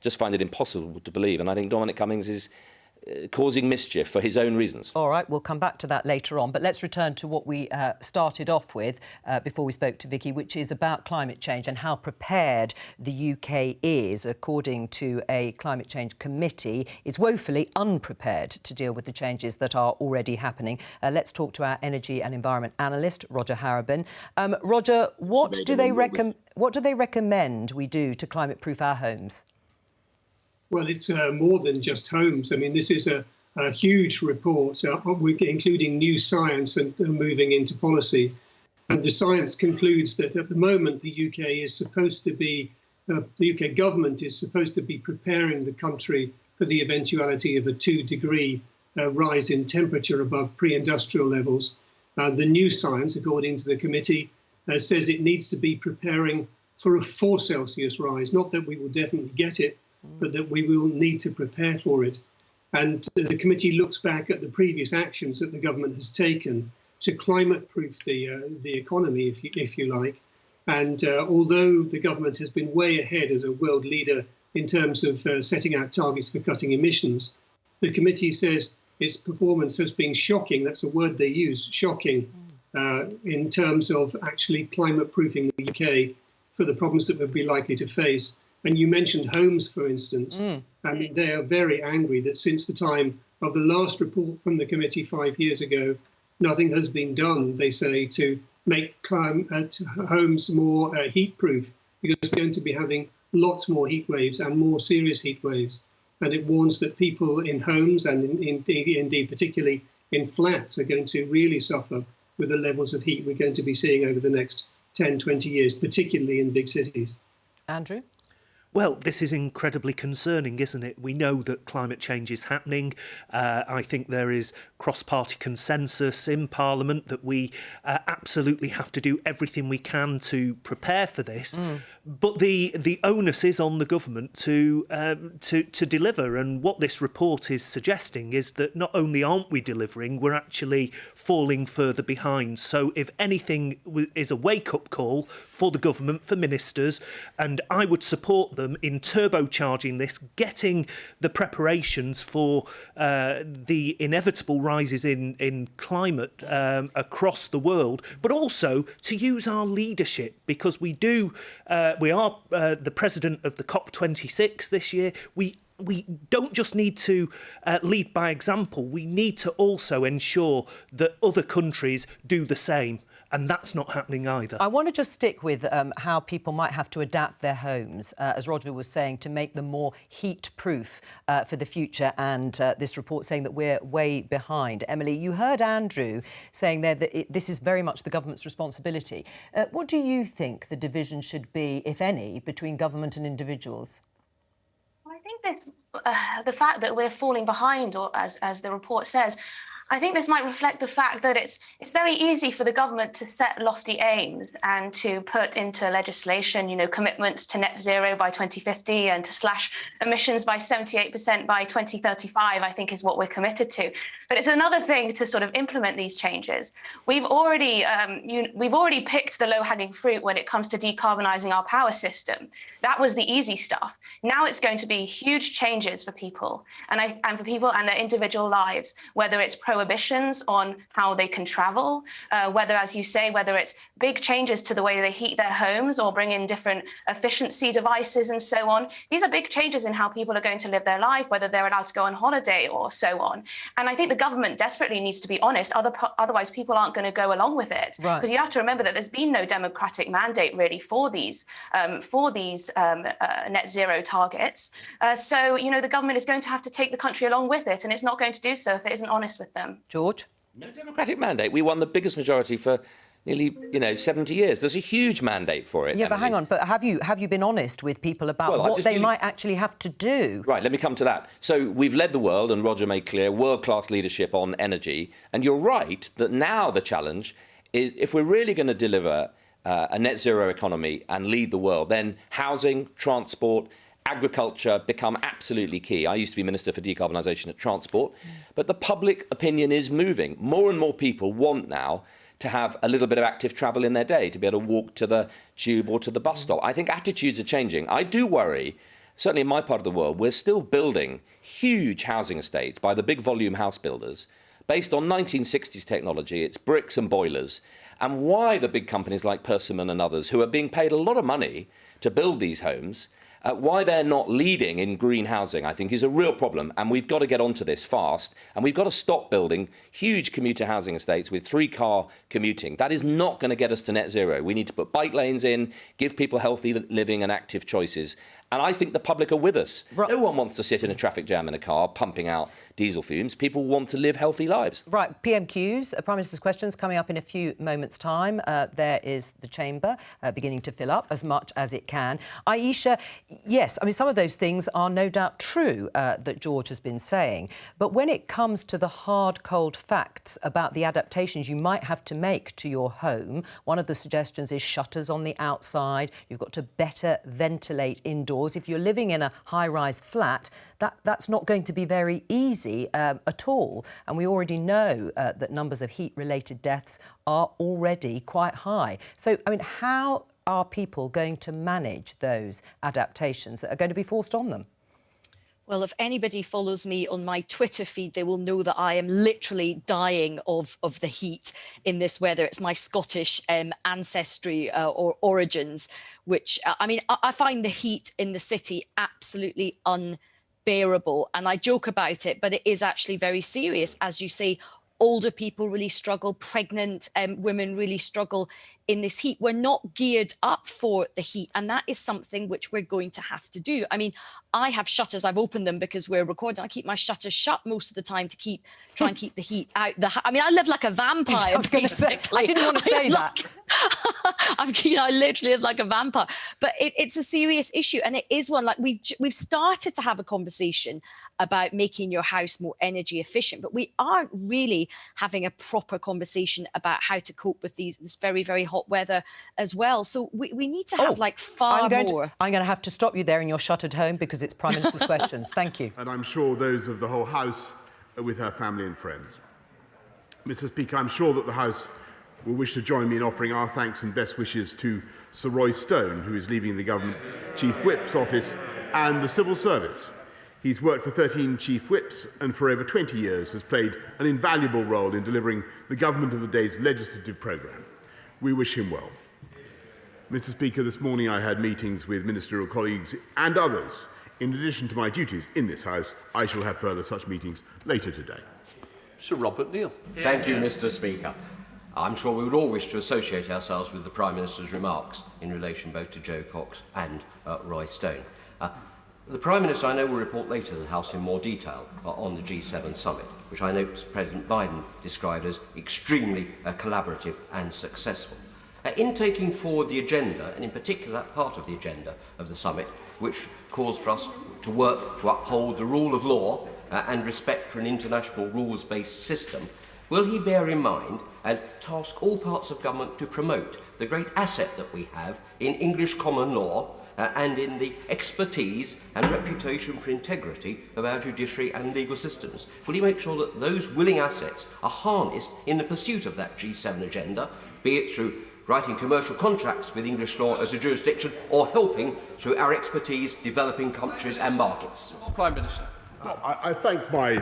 just find it impossible to believe. And I think Dominic Cummings is causing mischief for his own reasons. All right, we'll come back to that later on. But let's return to what we started off with before we spoke to Vicki, which is about climate change and how prepared the UK is. According to a climate change committee, it's woefully unprepared to deal with the changes that are already happening. Let's talk to our energy and environment analyst, Roger Harrabin. Roger, what do they recommend we do to climate-proof our homes? Well, it's more than just homes. I mean, this is a huge report, including new science and moving into policy. And the science concludes that at the moment the UK is supposed to be, the UK government is supposed to be preparing the country for the eventuality of a 2-degree rise in temperature above pre-industrial levels. The new science, according to the committee, says it needs to be preparing for a 4 Celsius rise, not that we will definitely get it, but that we will need to prepare for it. And the committee looks back at the previous actions that the government has taken to climate-proof the economy, if you like. And although the government has been way ahead as a world leader in terms of setting out targets for cutting emissions, the committee says its performance has been shocking. That's a word they use, shocking, in terms of actually climate-proofing the UK for the problems that we'd be likely to face. And you mentioned homes, for instance. I mean, they are very angry that since the time of the last report from the committee 5 years ago, nothing has been done, they say, to make homes more heat-proof, because we're going to be having lots more heat waves and more serious heat waves. And it warns that people in homes and indeed particularly in flats are going to really suffer with the levels of heat we're going to be seeing over the next 10, 20 years, particularly in big cities. Andrew? Well, this is incredibly concerning, isn't it? We know that climate change is happening. I think there is cross-party consensus in Parliament that we absolutely have to do everything we can to prepare for this. But the onus is on the government to deliver. And what this report is suggesting is that not only aren't we delivering, we're actually falling further behind. So if anything is a wake-up call for the government, for ministers, and I would support them in turbocharging this, getting the preparations for the inevitable rises in climate across the world, but also to use our leadership, because we are the president of the COP26 this year. We don't just need to lead by example. We need to also ensure that other countries do the same. And that's not happening either. I want to just stick with how people might have to adapt their homes, as Roger was saying, to make them more heat-proof for the future. And this report saying that we're way behind. Emily, you heard Andrew saying there that this is very much the government's responsibility. What do you think the division should be, if any, between government and individuals? I think this, the fact that we're falling behind, or as the report says, I think this might reflect the fact that it's very easy for the government to set lofty aims and to put into legislation, commitments to net zero by 2050 and to slash emissions by 78% by 2035, I think is what we're committed to. But it's another thing to sort of implement these changes. We've already picked the low-hanging fruit when it comes to decarbonising our power system. That was the easy stuff. Now it's going to be huge changes for people and for people and their individual lives, whether it's prohibitions on how they can travel, whether, as you say, whether it's big changes to the way they heat their homes or bring in different efficiency devices and so on. These are big changes in how people are going to live their life, whether they're allowed to go on holiday or so on. And I think the government desperately needs to be honest, otherwise people aren't going to go along with it. Because you have to remember that there's been no democratic mandate really for these net zero targets. So, the government is going to have to take the country along with it, and it's not going to do so if it isn't honest with them. George? No democratic mandate. We won the biggest majority for nearly, 70 years. There's a huge mandate for it. Yeah, Emily. but hang on. But have you been honest with people about what they might actually have to do? Right, let me come to that. So we've led the world, and Roger made clear, world-class leadership on energy. And you're right that now the challenge is, if we're really going to deliver a net zero economy and lead the world, then housing, transport, agriculture become absolutely key. I used to be Minister for Decarbonisation at Transport, but the public opinion is moving. More and more people want now to have a little bit of active travel in their day, to be able to walk to the tube or to the bus stop. I think attitudes are changing. I do worry, certainly in my part of the world, we're still building huge housing estates by the big volume house builders based on 1960s technology. It's bricks and boilers. And why the big companies like Persimmon and others, who are being paid a lot of money to build these homes, why they're not leading in green housing, I think, is a real problem. And we've got to get onto this fast. And we've got to stop building huge commuter housing estates with 3-car commuting. That is not going to get us to net zero. We need to put bike lanes in, give people healthy living and active choices. And I think the public are with us. Right. No one wants to sit in a traffic jam in a car pumping out diesel fumes. People want to live healthy lives. Right, PMQs, Prime Minister's questions coming up in a few moments' time. There is the chamber beginning to fill up as much as it can. Aisha, yes, I mean, some of those things are no doubt true that George has been saying. But when it comes to the hard, cold facts about the adaptations you might have to make to your home, one of the suggestions is shutters on the outside. You've got to better ventilate indoors. If you're living in a high-rise flat, that's not going to be very easy at all. And we already know that numbers of heat-related deaths are already quite high. So, I mean, how are people going to manage those adaptations that are going to be forced on them? Well, if anybody follows me on my Twitter feed, they will know that I am literally dying of the heat in this weather. It's my Scottish ancestry or origins, which, I mean, I find the heat in the city absolutely unbearable. And I joke about it, but it is actually very serious. As you say, older people really struggle, pregnant women really struggle in this heat. We're not geared up for the heat, and that is something which we're going to have to do. I mean, I have shutters. I've opened them because we're recording. I keep my shutters shut most of the time to try and keep the heat out. I mean, I live like a vampire, basically. I didn't want to say that. I literally live like a vampire. But it's a serious issue, and it is one, like we've started to have a conversation about making your house more energy efficient, but we aren't really having a proper conversation about how to cope with this very, very hot weather as well. So we need to have far more. I'm going to have to stop you there in your shuttered home because it's Prime Minister's questions. Thank you. And I'm sure those of the whole House are with her family and friends. Mr. Speaker, I'm sure that the House will wish to join me in offering our thanks and best wishes to Sir Roy Stone, who is leaving the Government Chief Whip's office and the Civil Service. He's worked for 13 Chief Whips and for over 20 years has played an invaluable role in delivering the Government of the Day's legislative programme. We wish him well. Mr. Speaker, this morning I had meetings with ministerial colleagues and others. In addition to my duties in this House, I shall have further such meetings later today. Sir Robert Neal. Thank you, Mr. Speaker. I'm sure we would all wish to associate ourselves with the Prime Minister's remarks in relation both to Jo Cox and Roy Stone. The Prime Minister, I know, will report later to the House in more detail on the G7 summit, which I know President Biden described as extremely collaborative and successful. In taking forward the agenda, and in particular that part of the agenda of the summit, which calls for us to work to uphold the rule of law and respect for an international rules-based system, will he bear in mind and task all parts of government to promote the great asset that we have in English common law and in the expertise and reputation for integrity of our judiciary and legal systems? Will he make sure that those willing assets are harnessed in the pursuit of that G7 agenda, be it through writing commercial contracts with English law as a jurisdiction or helping through our expertise developing countries and markets? Prime Minister. I thank my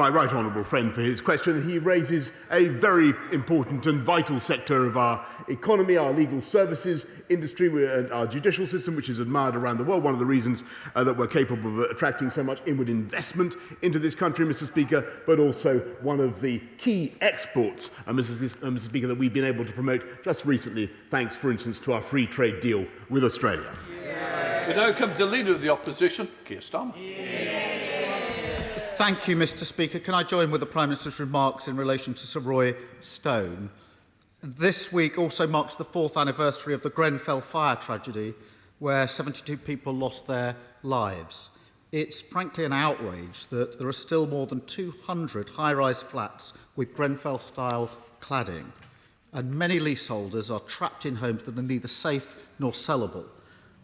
right honourable friend for his question. He raises a very important and vital sector of our economy, our legal services industry, and our judicial system, which is admired around the world. One of the reasons that we're capable of attracting so much inward investment into this country, Mr. Speaker, but also one of the key exports, Mr. Speaker, that we've been able to promote just recently, thanks, for instance, to our free trade deal with Australia. We now come to the Leader of the Opposition, Keir Starmer. Thank you, Mr. Speaker. Can I join with the Prime Minister's remarks in relation to Sir Roy Stone? This week also marks the 4th anniversary of the Grenfell fire tragedy, where 72 people lost their lives. It's frankly an outrage that there are still more than 200 high-rise flats with Grenfell-style cladding, and many leaseholders are trapped in homes that are neither safe nor sellable.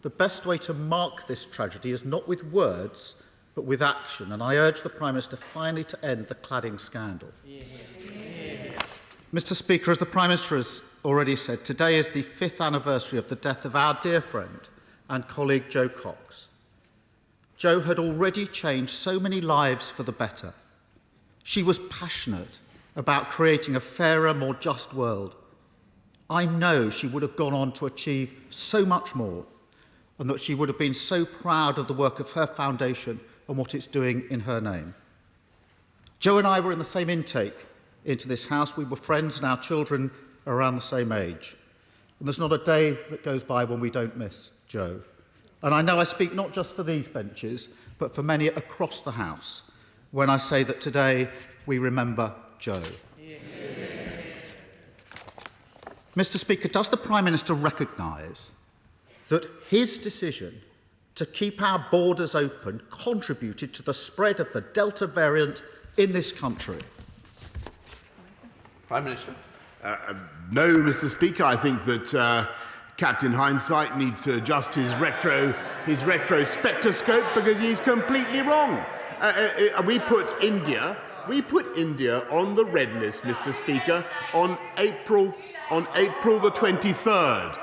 The best way to mark this tragedy is not with words, but with action, and I urge the Prime Minister finally to end the cladding scandal. Mr. Speaker, as the Prime Minister has already said, today is the 5th anniversary of the death of our dear friend and colleague Jo Cox. Jo had already changed so many lives for the better. She was passionate about creating a fairer, more just world. I know she would have gone on to achieve so much more, and that she would have been so proud of the work of her foundation and what it's doing in her name. Jo and I were in the same intake into this house. We were friends, and our children are around the same age. And there's not a day that goes by when we don't miss Jo. And I know I speak not just for these benches, but for many across the House, when I say that today we remember Jo. Mr. Speaker, does the Prime Minister recognise that his decision to keep our borders open contributed to the spread of the Delta variant in this country? Prime Minister. No, Mr. Speaker. I think that Captain Hindsight needs to adjust his retro spectroscope because he's completely wrong. We put India on the red list, Mr. Speaker, on April the 23rd.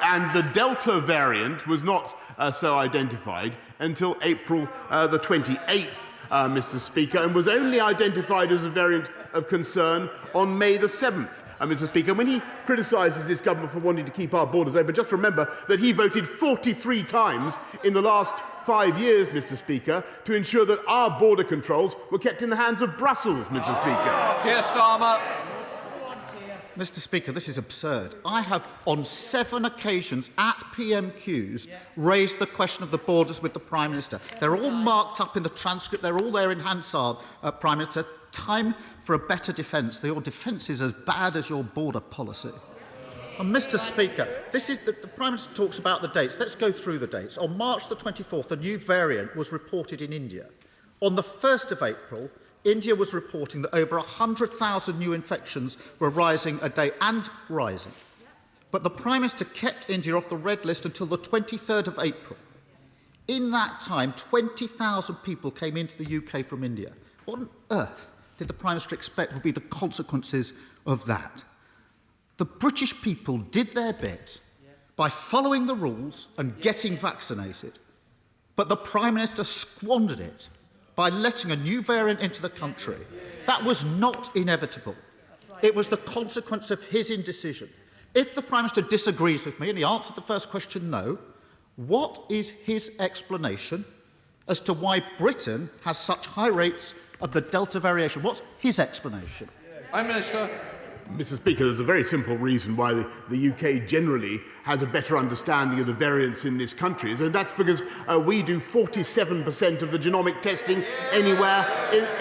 And the Delta variant was not so identified until April the 28th, Mr. Speaker, and was only identified as a variant of concern on May the 7th. Mr. Speaker, when he criticises this government for wanting to keep our borders open, just remember that he voted 43 times in the last 5 years, Mr. Speaker, to ensure that our border controls were kept in the hands of Brussels, Mr. Speaker. Keir Starmer. Mr. Speaker, this is absurd. I have, on 7 occasions at PMQs, raised the question of the borders with the Prime Minister. They're all marked up in the transcript. They're all there in Hansard, Prime Minister. Time for a better defence. Your defence is as bad as your border policy. And Mr. Speaker, this is the Prime Minister talks about the dates. Let's go through the dates. On March the 24th, a new variant was reported in India. On the 1st of April, India was reporting that over 100,000 new infections were rising a day and rising. But the Prime Minister kept India off the red list until the 23rd of April. In that time, 20,000 people came into the UK from India. What on earth did the Prime Minister expect would be the consequences of that? The British people did their bit by following the rules and getting vaccinated, but the Prime Minister squandered it by letting a new variant into the country. That was not inevitable. It was the consequence of his indecision. If the Prime Minister disagrees with me, and he answered the first question no, what is his explanation as to why Britain has such high rates of the Delta variation? What's his explanation? Prime Minister. Mr. Speaker, there's a very simple reason why the UK generally has a better understanding of the variants in this country, and that's because we do 47% of the genomic testing anywhere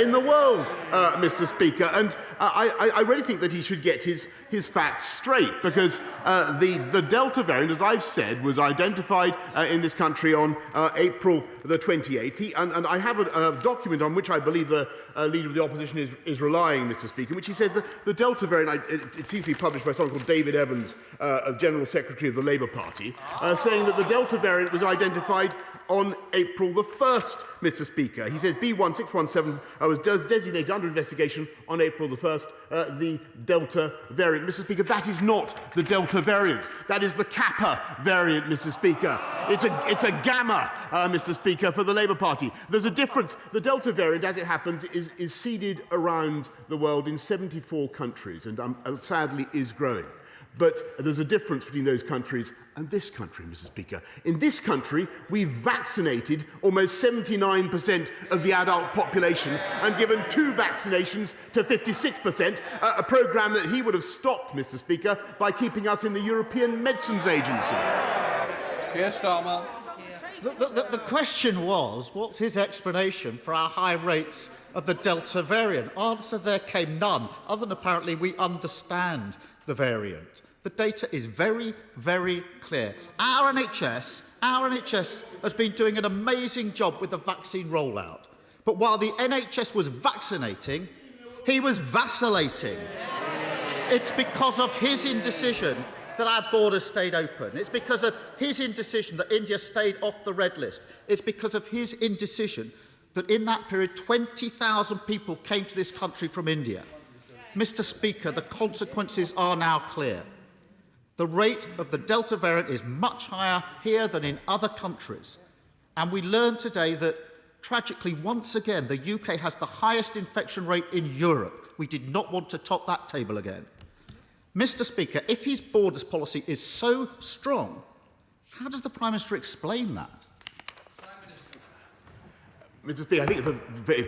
in the world, Mr. Speaker. And I really think that he should get his facts straight, because the Delta variant, as I've said, was identified in this country on April the 28th. And I have a document on which I believe the Leader of the Opposition is relying, Mr. Speaker, in which he says that the Delta variant, it seems to be published by someone called David Evans, General Secretary of the Labour Party, saying that the Delta variant was identified on April the 1st, Mr. Speaker. He says B1617 was designated under investigation on April the 1st, the Delta variant. Mr. Speaker, that is not the Delta variant. That is the Kappa variant, Mr. Speaker. It's a gamma, Mr. Speaker, for the Labour Party. There's a difference. The Delta variant, as it happens, is seeded around the world in 74 countries and sadly is growing. But there's a difference between those countries and this country, Mr. Speaker. In this country, we've vaccinated almost 79% of the adult population and given 2 vaccinations to 56%, a programme that he would have stopped, Mr. Speaker, by keeping us in the European Medicines Agency. Keir Starmer. The question was, what's his explanation for our high rates of the Delta variant? Answer there came none, other than apparently we understand the variant. The data is very, very clear. Our NHS has been doing an amazing job with the vaccine rollout. But while the NHS was vaccinating, he was vacillating. It's because of his indecision that our borders stayed open. It's because of his indecision that India stayed off the red list. It's because of his indecision that in that period 20,000 people came to this country from India. Mr. Speaker, the consequences are now clear. The rate of the Delta variant is much higher here than in other countries. And we learned today that, tragically, once again, the UK has the highest infection rate in Europe. We did not want to top that table again. Mr. Speaker, if his borders policy is so strong, how does the Prime Minister explain that? Mr. Speaker, I think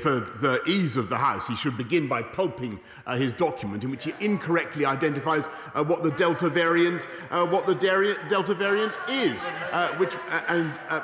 for the ease of the House, he should begin by pulping his document in which he incorrectly identifies what the Delta variant is.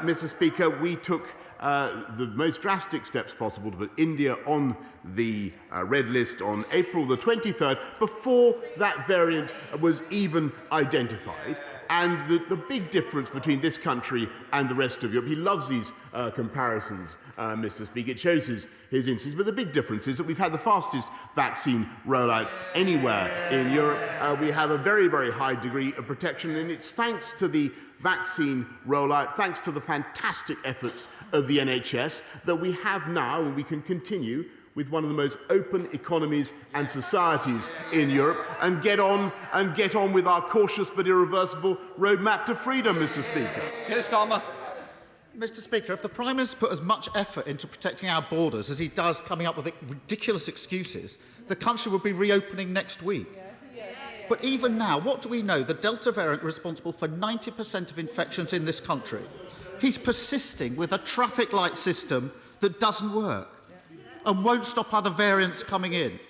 Mr. Speaker, we took the most drastic steps possible to put India on the red list on April the 23rd, before that variant was even identified. And the big difference between this country and the rest of Europe, he loves these comparisons, Mr. Speaker, it shows his instincts, but the big difference is that we've had the fastest vaccine rollout anywhere in Europe. We have a very, very high degree of protection, and it's thanks to the vaccine rollout, thanks to the fantastic efforts of the NHS, that we have now, and we can continue, with one of the most open economies and societies in Europe, and get on with our cautious but irreversible roadmap to freedom, Mr. Speaker. Keir Starmer. Mr. Speaker, if the Prime Minister put as much effort into protecting our borders as he does coming up with ridiculous excuses, the country would be reopening next week. But even now, what do we know? The Delta variant is responsible for 90% of infections in this country. He's persisting with a traffic light system that doesn't work and won't stop other variants coming in.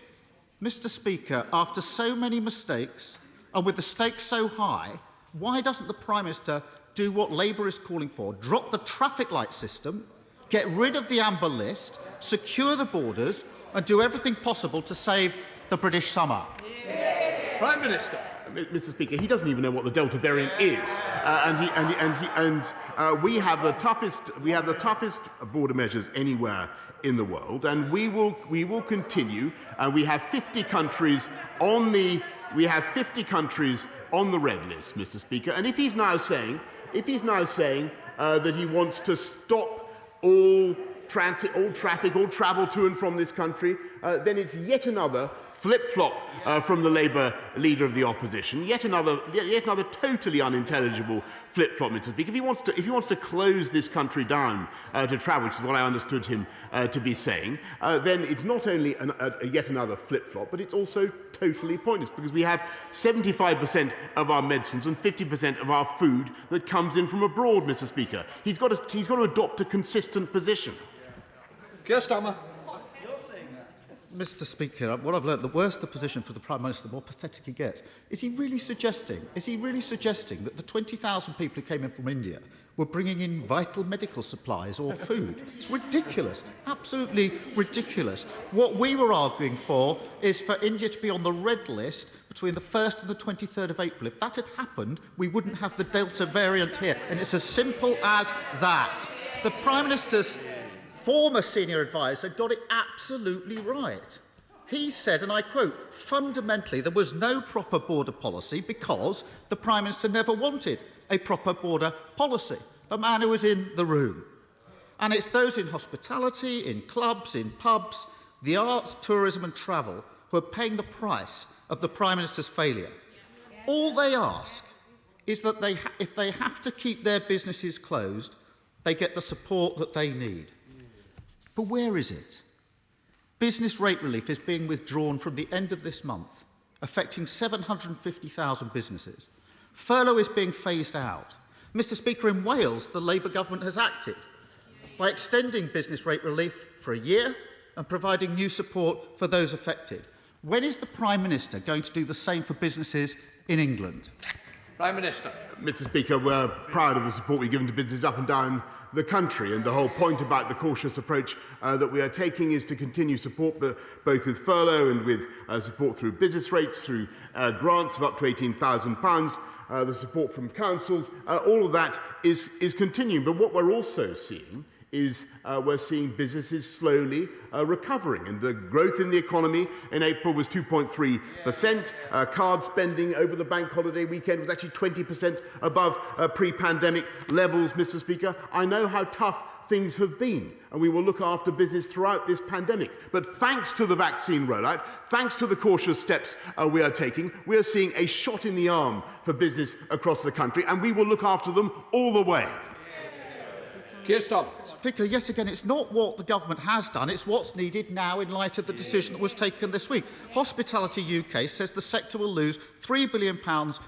Mr. Speaker, after so many mistakes and with the stakes so high, why doesn't the Prime Minister do what Labour is calling for? Drop the traffic light system, get rid of the amber list, secure the borders, and do everything possible to save the British summer. Prime Minister. Mr. Speaker, he doesn't even know what the Delta variant is, we have the toughest border measures anywhere in the world, and we will continue. We have 50 countries on the red list, Mr. Speaker. And if he's now saying that he wants to stop all transit, all traffic, all travel to and from this country, then it's yet another flip-flop from the Labour leader of the opposition. Yet another totally unintelligible flip-flop, Mr. Speaker. If he wants to close this country down to travel, which is what I understood him to be saying, then it's not only yet another flip-flop, but it's also totally pointless, because we have 75% of our medicines and 50% of our food that comes in from abroad, Mr. Speaker. He's got to adopt a consistent position. Keir Starmer. Mr. Speaker, what I've learned, the worse the position for the Prime Minister, the more pathetic he gets. Is he really suggesting that the 20,000 people who came in from India were bringing in vital medical supplies or food? It's ridiculous, absolutely ridiculous. What we were arguing for is for India to be on the red list between the 1st and the 23rd of April. If that had happened, we wouldn't have the Delta variant here. And it's as simple as that. The Prime Minister's former senior advisor got it absolutely right. He said, and I quote, "Fundamentally, there was no proper border policy because the Prime Minister never wanted a proper border policy." The man who was in the room. And it's those in hospitality, in clubs, in pubs, the arts, tourism and travel who are paying the price of the Prime Minister's failure. All they ask is that if they have to keep their businesses closed, they get the support that they need. But where is it? Business rate relief is being withdrawn from the end of this month, affecting 750,000 businesses. Furlough is being phased out. Mr. Speaker, in Wales, the Labour government has acted by extending business rate relief for a year and providing new support for those affected. When is the Prime Minister going to do the same for businesses in England? Prime Minister. Mr. Speaker, we're proud of the support we've given to businesses up and down the country, and the whole point about the cautious approach that we are taking is to continue support both with furlough and with support through business rates, through grants of up to £18,000, the support from councils. All of that is continuing. But what we're also seeing is we're seeing businesses slowly recovering, and the growth in the economy in April was 2.3%. Card spending over the bank holiday weekend was actually 20% above pre-pandemic levels, Mr. Speaker. I know how tough things have been, and we will look after business throughout this pandemic. But thanks to the vaccine rollout, thanks to the cautious steps we are taking, we are seeing a shot in the arm for business across the country, and we will look after them all the way. Keir Starmer. Speaker, yet again, it's not what the government has done, it's what's needed now in light of the decision that was taken this week. Hospitality UK says the sector will lose £3 billion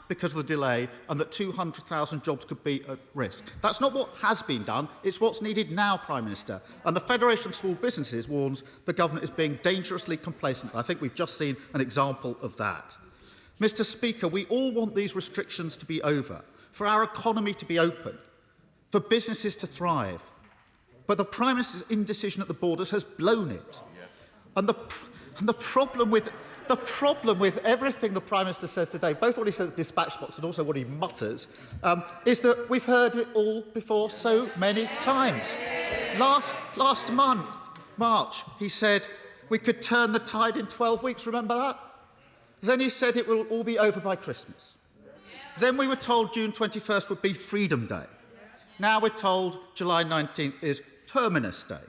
because of the delay and that 200,000 jobs could be at risk. That's not what has been done, it's what's needed now, Prime Minister. And the Federation of Small Businesses warns the government is being dangerously complacent. I think we've just seen an example of that. Mr. Speaker, we all want these restrictions to be over, for our economy to be open, for businesses to thrive. But the Prime Minister's indecision at the borders has blown it. And the problem with everything the Prime Minister says today, both what he says at dispatch box and also what he mutters, is that we've heard it all before so many times. Last month, March, he said we could turn the tide in 12 weeks. Remember that? Then he said it will all be over by Christmas. Then we were told June 21st would be Freedom Day. Now we're told July 19th is Terminus Day.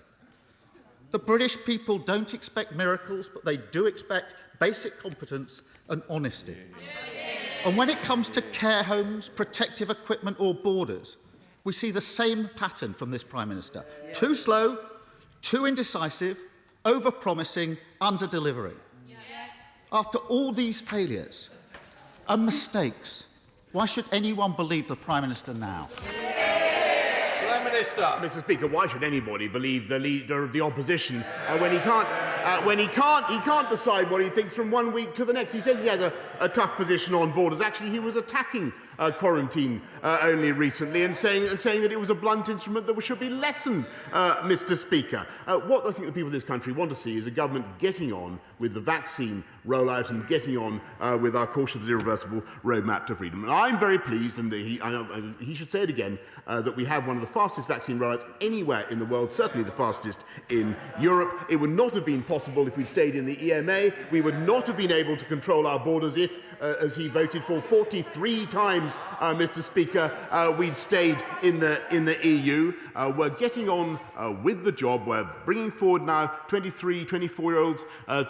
The British people don't expect miracles, but they do expect basic competence and honesty. And when it comes to care homes, protective equipment or borders, we see the same pattern from this Prime Minister. Too slow, too indecisive, over-promising, under-delivering. After all these failures and mistakes, why should anyone believe the Prime Minister now? Mr. Speaker, why should anybody believe the leader of the opposition when he can't decide what he thinks from one week to the next? He says he has a tough position on borders. Actually, he was attacking quarantine only recently and saying that it was a blunt instrument that should be lessened, Mr. Speaker. What I think the people of this country want to see is a government getting on with the vaccine rollout and getting on with our cautious irreversible roadmap to freedom. And I'm very pleased, and he should say it again, that we have one of the fastest vaccine rollouts anywhere in the world, certainly the fastest in Europe. It would not have been possible if we'd stayed in the EMA. We would not have been able to control our borders if, as he voted for 43 times, Mr. Speaker, we'd stayed in the EU. We're getting on with the job. We're bringing forward now 23, 24-year-olds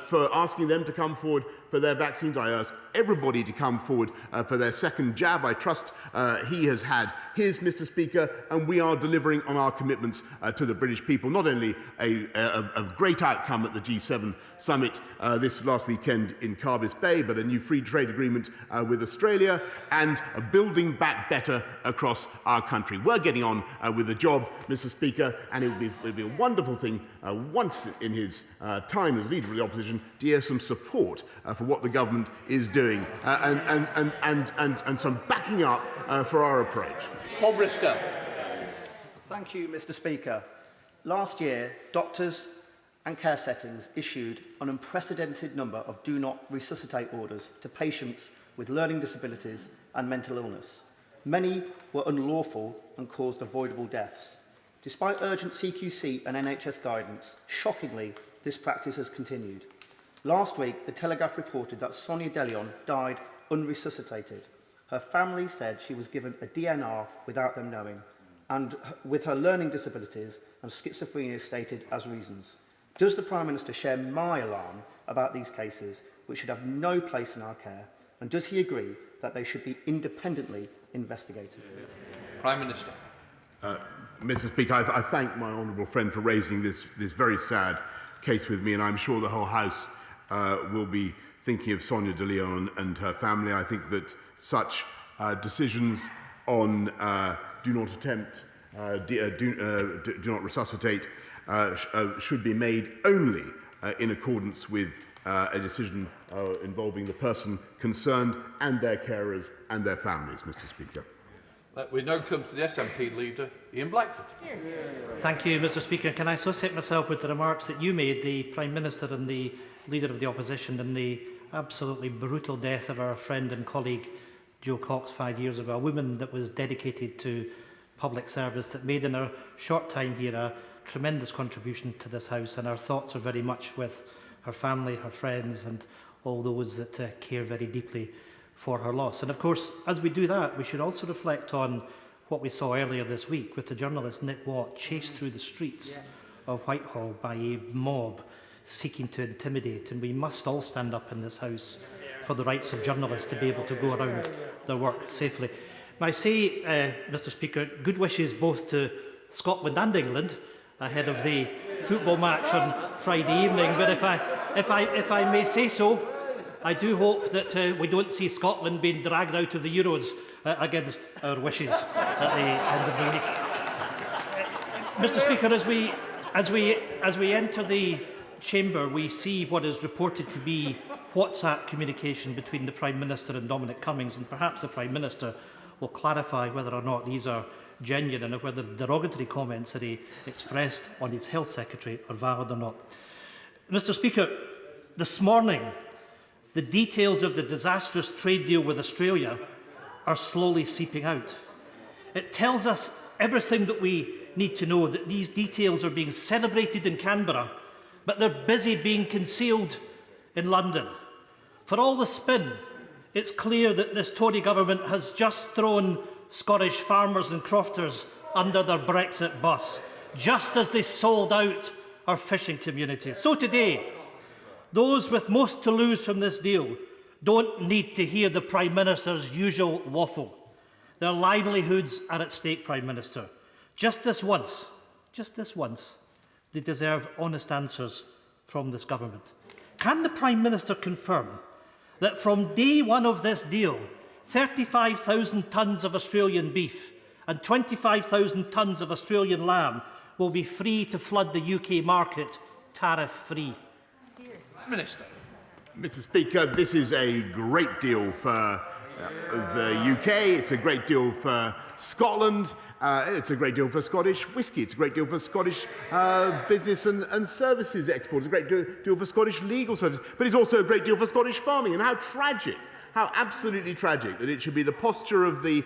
for asking them to come forward for their vaccines. I ask everybody to come forward for their second jab. I trust he has had his, Mr. Speaker, and we are delivering on our commitments to the British people. Not only a great outcome at the G7 summit this last weekend in Carbis Bay, but a new free trade agreement with Australia and building back better across our country. We're getting on with the job, Mr. Speaker, and it would be a wonderful thing once in his time as leader of the opposition to hear some support for what the government is doing and some backing up for our approach. Bob Bristow. Thank you, Mr. Speaker. Last year, doctors and care settings issued an unprecedented number of do not resuscitate orders to patients with learning disabilities and mental illness. Many were unlawful and caused avoidable deaths. Despite urgent CQC and NHS guidance, shockingly, this practice has continued. Last week, the Telegraph reported that Sonia Delion died unresuscitated. Her family said she was given a DNR without them knowing, and with her learning disabilities and schizophrenia stated as reasons. Does the Prime Minister share my alarm about these cases, which should have no place in our care, and does he agree that they should be independently investigated? Prime Minister. Mr. Speaker, I thank my honourable friend for raising this very sad case with me, and I'm sure the whole House will be thinking of Sonia de Leon and her family. I think that such decisions on do not attempt, do not resuscitate, should be made only in accordance with a decision involving the person concerned and their carers and their families, Mr. Speaker. We now come to the SNP leader, Ian Blackford. Thank you, Mr. Speaker. Can I associate myself with the remarks that you made, the Prime Minister and the Leader of the Opposition, in the absolutely brutal death of our friend and colleague Jo Cox 5 years ago, a woman that was dedicated to public service, that made in her short time here a tremendous contribution to this House, and our thoughts are very much with her family, her friends and all those that care very deeply for her loss. And of course, as we do that, we should also reflect on what we saw earlier this week with the journalist Nick Watt chased through the streets of Whitehall by a mob seeking to intimidate. And we must all stand up in this House for the rights of journalists to be able to go around their work safely. I say, Mr. Speaker, good wishes both to Scotland and England ahead of the football match on Friday evening. But if I may say so, I do hope that we don't see Scotland being dragged out of the Euros against our wishes at the end of the week. Mr. Speaker, as we enter the chamber, we see what is reported to be WhatsApp communication between the Prime Minister and Dominic Cummings, and perhaps the Prime Minister will clarify whether or not these are genuine and whether the derogatory comments that he expressed on his Health Secretary are valid or not. Mr. Speaker, this morning, the details of the disastrous trade deal with Australia are slowly seeping out. It tells us everything that we need to know, that these details are being celebrated in Canberra, but they're busy being concealed in London. For all the spin, it's clear that this Tory government has just thrown Scottish farmers and crofters under their Brexit bus, just as they sold out our fishing communities. So today, those with most to lose from this deal don't need to hear the Prime Minister's usual waffle. Their livelihoods are at stake, Prime Minister. Just this once, they deserve honest answers from this government. Can the Prime Minister confirm that from day one of this deal, 35,000 tonnes of Australian beef and 25,000 tonnes of Australian lamb will be free to flood the UK market tariff-free? Minister. Mr. Speaker, this is a great deal for the UK, it's a great deal for Scotland, it's a great deal for Scottish whisky, it's a great deal for Scottish business and services exports, it's a great deal for Scottish legal services, but it's also a great deal for Scottish farming. And how tragic, how absolutely tragic that it should be the posture of the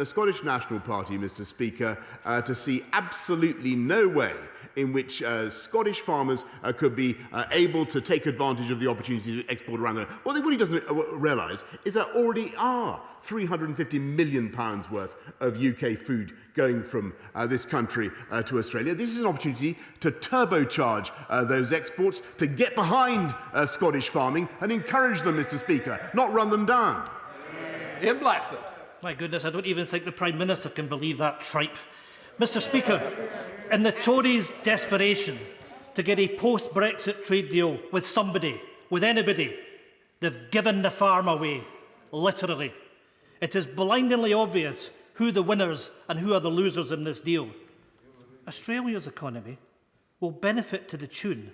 Scottish National Party, Mr. Speaker, to see absolutely no way in which Scottish farmers could be able to take advantage of the opportunity to export around the world. What he doesn't realise is there already are £350 million worth of UK food going from this country to Australia. This is an opportunity to turbocharge those exports, to get behind Scottish farming and encourage them, Mr. Speaker, not run them down. Ian Blackford. My goodness, I don't even think the Prime Minister can believe that tripe. Mr. Speaker, in the Tories' desperation to get a post-Brexit trade deal with somebody, with anybody, they've given the farm away, literally. It is blindingly obvious who the winners and who are the losers in this deal. Australia's economy will benefit to the tune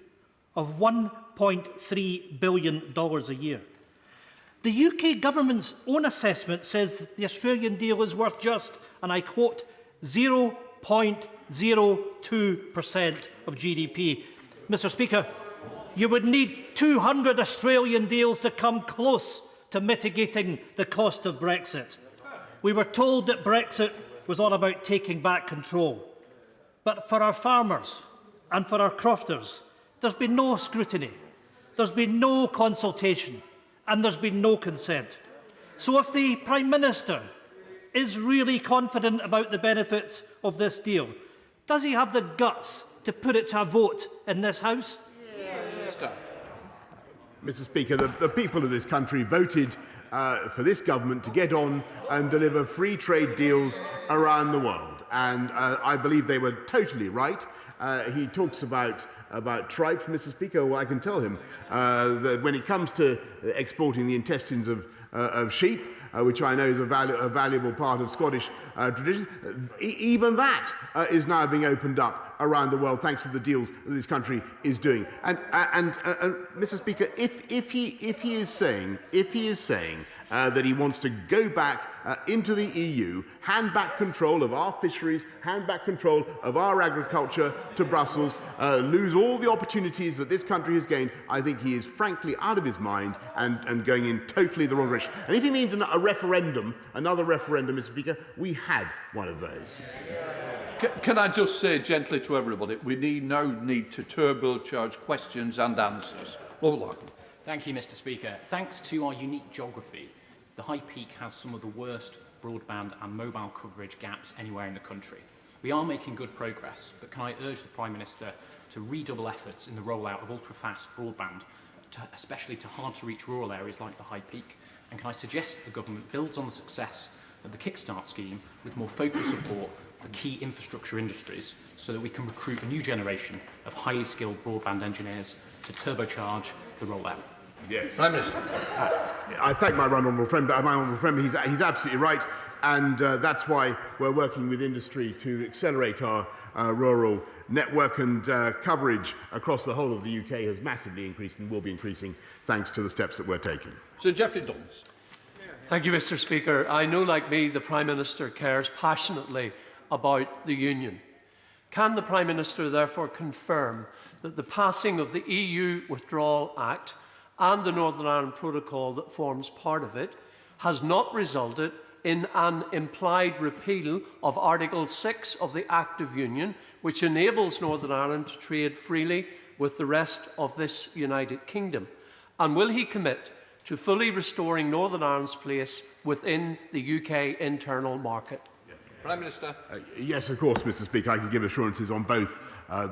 of $1.3 billion a year. The UK government's own assessment says that the Australian deal is worth just, and I quote, 0.02% of GDP. Mr. Speaker, you would need 200 Australian deals to come close to mitigating the cost of Brexit. We were told that Brexit was all about taking back control. But for our farmers and for our crofters, there's been no scrutiny, there's been no consultation, and there's been no consent. So if the Prime Minister is really confident about the benefits of this deal, does he have the guts to put it to a vote in this House? Mr. Speaker, the people of this country voted for this government to get on and deliver free trade deals around the world. And I believe they were totally right. He talks about tripe, Mr. Speaker. Well, I can tell him that when it comes to exporting the intestines of sheep, which I know is a valuable part of Scottish tradition, even that is now being opened up around the world thanks to the deals that this country is doing. And Mr. Speaker, if he is saying that he wants to go back into the EU, hand back control of our fisheries, hand back control of our agriculture to Brussels, lose all the opportunities that this country has gained, I think he is frankly out of his mind and going in totally the wrong direction. And if he means a referendum, another referendum, Mr. Speaker, we had one of those. Can I just say gently to everybody, we now need to turbocharge questions and answers. Thank you, Mr. Speaker. Thanks to our unique geography, the High Peak has some of the worst broadband and mobile coverage gaps anywhere in the country. We are making good progress, but can I urge the Prime Minister to redouble efforts in the rollout of ultra-fast broadband, especially to hard-to-reach rural areas like the High Peak? And can I suggest that the government builds on the success at the Kickstart scheme with more focused support for key infrastructure industries so that we can recruit a new generation of highly skilled broadband engineers to turbocharge the rollout. Yes. Prime Minister. I thank my honourable friend, he's absolutely right, and that's why we're working with industry to accelerate our rural network, and coverage across the whole of the UK has massively increased and will be increasing thanks to the steps that we're taking. Sir Geoffrey Dawes. Thank you, Mr. Speaker. I know, like me, the Prime Minister cares passionately about the Union. Can the Prime Minister therefore confirm that the passing of the EU Withdrawal Act and the Northern Ireland Protocol that forms part of it has not resulted in an implied repeal of Article 6 of the Act of Union, which enables Northern Ireland to trade freely with the rest of this United Kingdom? And will he commit to fully restoring Northern Ireland's place within the UK internal market? Prime Minister. Yes, of course, Mr. Speaker. I can give assurances on both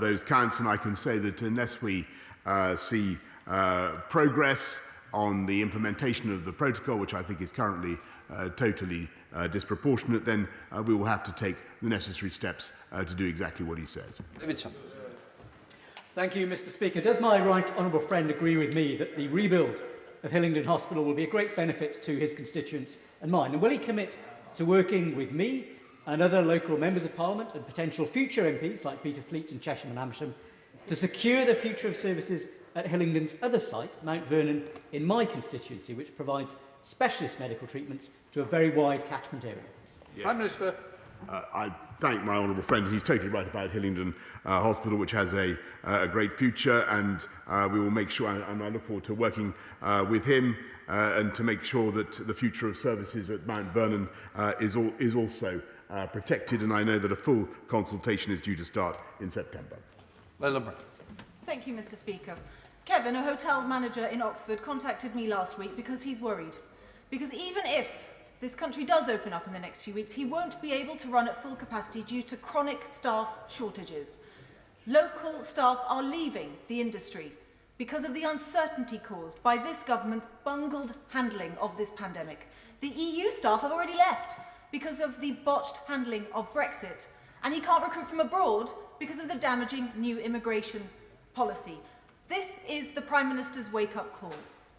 those counts, and I can say that unless we see progress on the implementation of the protocol, which I think is currently totally disproportionate, then we will have to take the necessary steps to do exactly what he says. Davidson. Thank you, Mr. Speaker. Does my right honourable friend agree with me that the rebuild of Hillingdon Hospital will be a great benefit to his constituents and mine? And will he commit to working with me and other local members of Parliament and potential future MPs like Peter Fleet and Chesham and Amersham to secure the future of services at Hillingdon's other site, Mount Vernon, in my constituency, which provides specialist medical treatments to a very wide catchment area? Yes. Prime Minister. I thank my honourable friend. He's totally right about Hillingdon Hospital, which has a great future, and we will make sure, and I look forward to working with him and to make sure that the future of services at Mount Vernon is also protected, and I know that a full consultation is due to start in September. Thank you, Mr. Speaker. Kevin, a hotel manager in Oxford, contacted me last week because he's worried. Because even if this country does open up in the next few weeks, he won't be able to run at full capacity due to chronic staff shortages. Local staff are leaving the industry because of the uncertainty caused by this government's bungled handling of this pandemic. The EU staff have already left because of the botched handling of Brexit, and he can't recruit from abroad because of the damaging new immigration policy. This is the Prime Minister's wake-up call.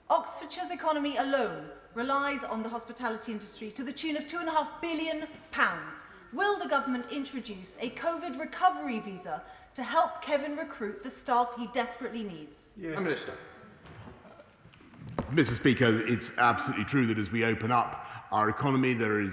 Oxfordshire's economy alone relies on the hospitality industry to the tune of £2.5 billion. Will the government introduce a COVID recovery visa to help Kevin recruit the staff he desperately needs? Prime Minister. Mr. Speaker, it's absolutely true that as we open up our economy, there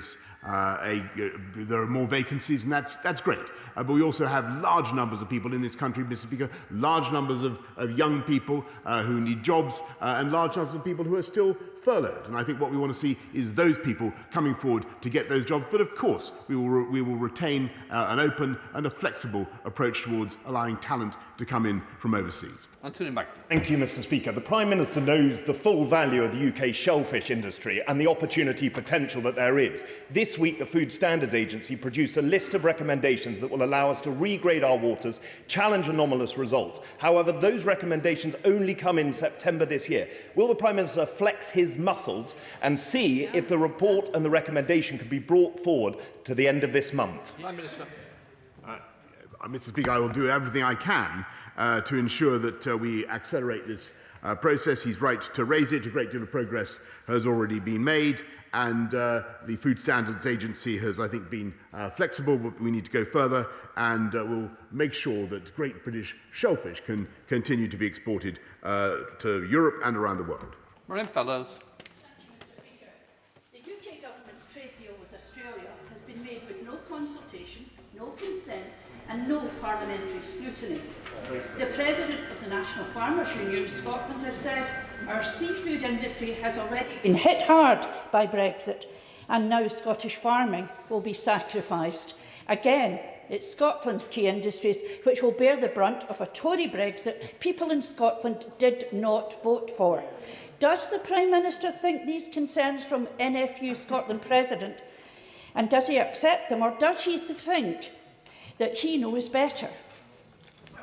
are more vacancies, and that's great. But we also have large numbers of people in this country, Mr. Speaker, large numbers of young people who need jobs, and large numbers of people who are still furloughed. And I think what we want to see is those people coming forward to get those jobs. But of course, we will retain an open and a flexible approach towards allowing talent to come in from overseas. Anthony Mac. Thank you, Mr. Speaker. The Prime Minister knows the full value of the UK shellfish industry and the opportunity potential that there is. This week, the Food Standards Agency produced a list of recommendations that will allow us to regrade our waters, challenge anomalous results. However, those recommendations only come in September this year. Will the Prime Minister flex his muscles and see if the report and the recommendation can be brought forward to the end of this month? Prime Minister. Mr. Speaker, I will do everything I can to ensure that we accelerate this process. He's right to raise it. A great deal of progress has already been made, and the Food Standards Agency has, I think, been flexible, but we need to go further, and we'll make sure that great British shellfish can continue to be exported to Europe and around the world. Maureen Fellows. The UK government's trade deal with Australia has been made with no consultation, no consent and no parliamentary scrutiny. The President of the National Farmers Union of Scotland has said our seafood industry has already been hit hard by Brexit, and now Scottish farming will be sacrificed. Again, it's Scotland's key industries which will bear the brunt of a Tory Brexit people in Scotland did not vote for. Does the Prime Minister think these concerns from NFU Scotland President, and does he accept them, or does he think that he knows better?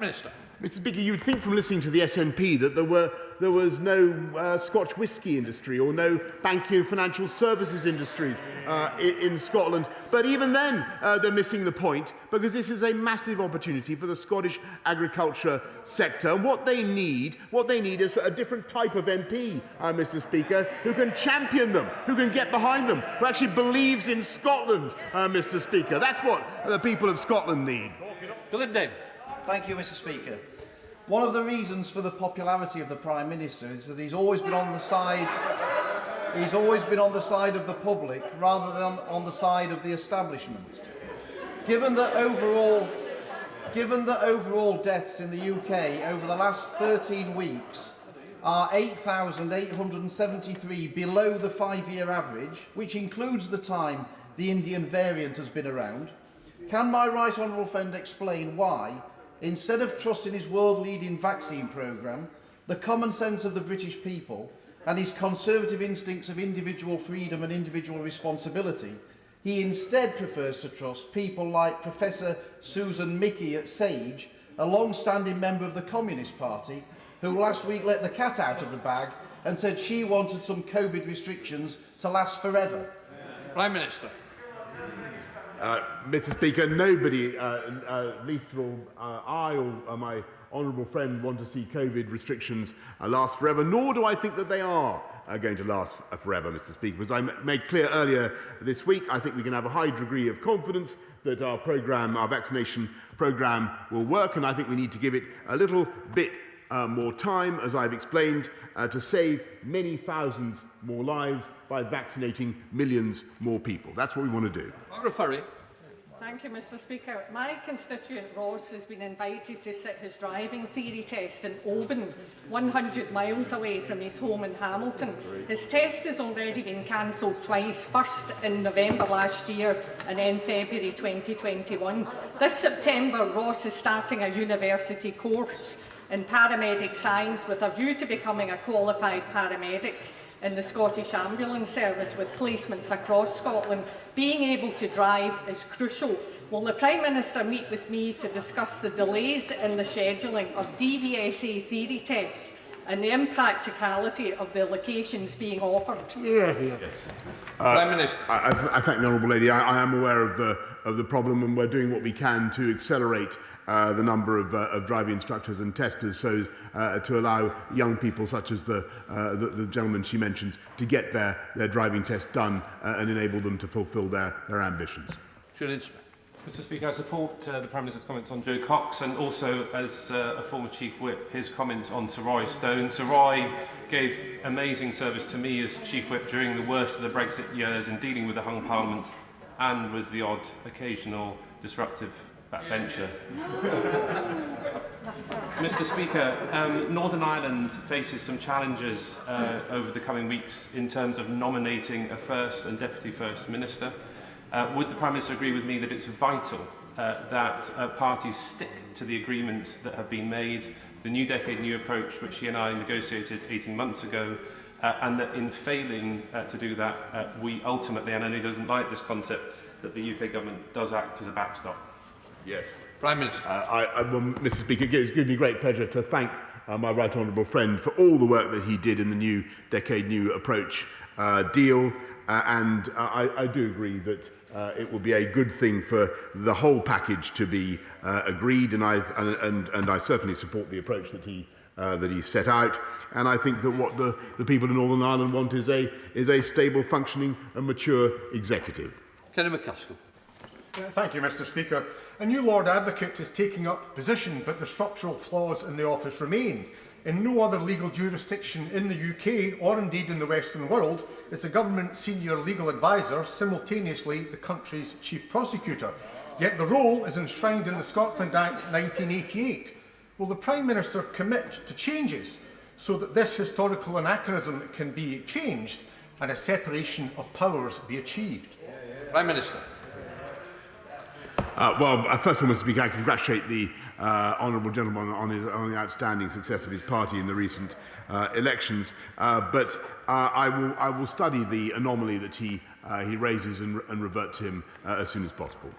Minister. Mr. Speaker, you would think from listening to the SNP that there was no Scotch whisky industry or no banking and financial services industries in Scotland. But even then, they're missing the point, because this is a massive opportunity for the Scottish agriculture sector. And what they need is a different type of MP, Mr. Speaker, who can champion them, who can get behind them, who actually believes in Scotland, Mr. Speaker. That's what the people of Scotland need. Philip Davis. Thank you, Mr. Speaker. One of the reasons for the popularity of the Prime Minister is that he's always been on the side of the public rather than on the side of the establishment. Given that overall deaths in the UK over the last 13 weeks are 8,873 below the 5-year average, which includes the time the Indian variant has been around, can my right honourable friend explain why, instead of trusting his world-leading vaccine programme, the common sense of the British people and his conservative instincts of individual freedom and individual responsibility, he instead prefers to trust people like Professor Susan Mickey at Sage, a long-standing member of the Communist Party, who last week let the cat out of the bag and said she wanted some COVID restrictions to last forever? Prime Minister. Mr. Speaker, nobody, least of all I or my honourable friend, want to see COVID restrictions last forever, nor do I think that they are going to last forever, Mr. Speaker. As I made clear earlier this week, I think we can have a high degree of confidence that our vaccination programme will work, and I think we need to give it a little bit more time, as I've explained, to save many thousands more lives by vaccinating millions more people. That's what we want to do. Margaret Furry. Thank you, Mr. Speaker. My constituent Ross has been invited to sit his driving theory test in Oban, 100 miles away from his home in Hamilton. His test has already been cancelled twice, first in November last year and then February 2021. This September, Ross is starting a university course in paramedic science with a view to becoming a qualified paramedic in the Scottish Ambulance Service with placements across Scotland. Being able to drive is crucial. Will the Prime Minister meet with me to discuss the delays in the scheduling of DVSA theory tests and the impracticality of the locations being offered? Yes. Prime Minister. I thank the honourable lady. I am aware of the problem, and we're doing what we can to accelerate the number of driving instructors and testers, so to allow young people such as the gentleman she mentions to get their driving test done and enable them to fulfil their ambitions. Mr. Speaker, I support the Prime Minister's comments on Jo Cox, and also, as a former Chief Whip, his comment on Sir Roy Stone. Sir Roy gave amazing service to me as Chief Whip during the worst of the Brexit years in dealing with the hung Parliament and with the odd occasional disruptive backbencher. Mr. Speaker, Northern Ireland faces some challenges over the coming weeks in terms of nominating a First and Deputy First Minister. Would the Prime Minister agree with me that it's vital that parties stick to the agreements that have been made, the New Decade New approach which he and I negotiated 18 months ago, and that in failing to do that, we ultimately, and I know he doesn't like this concept, that the UK government does act as a backstop? Yes. Prime Minister. Well, Mr. Speaker, it gives me great pleasure to thank my right honourable friend for all the work that he did in the New Decade New approach deal, and I do agree that it will be a good thing for the whole package to be agreed, and I certainly support the approach that he set out. And I think that what the people in Northern Ireland want is a stable, functioning and mature executive. Kenny McCaskill. Thank you, Mr. Speaker. A new Lord Advocate is taking up position, but the structural flaws in the office remain. In no other legal jurisdiction in the UK, or indeed in the Western world, is the government senior legal advisor simultaneously the country's chief prosecutor. Yet the role is enshrined in the Scotland Act 1988. Will the Prime Minister commit to changes so that this historical anachronism can be changed and a separation of powers be achieved? Prime Minister. First of all, Mr. Speaker, I congratulate the honourable gentleman on the outstanding success of his party in the recent elections. But I will study the anomaly that he raises and revert to him as soon as possible.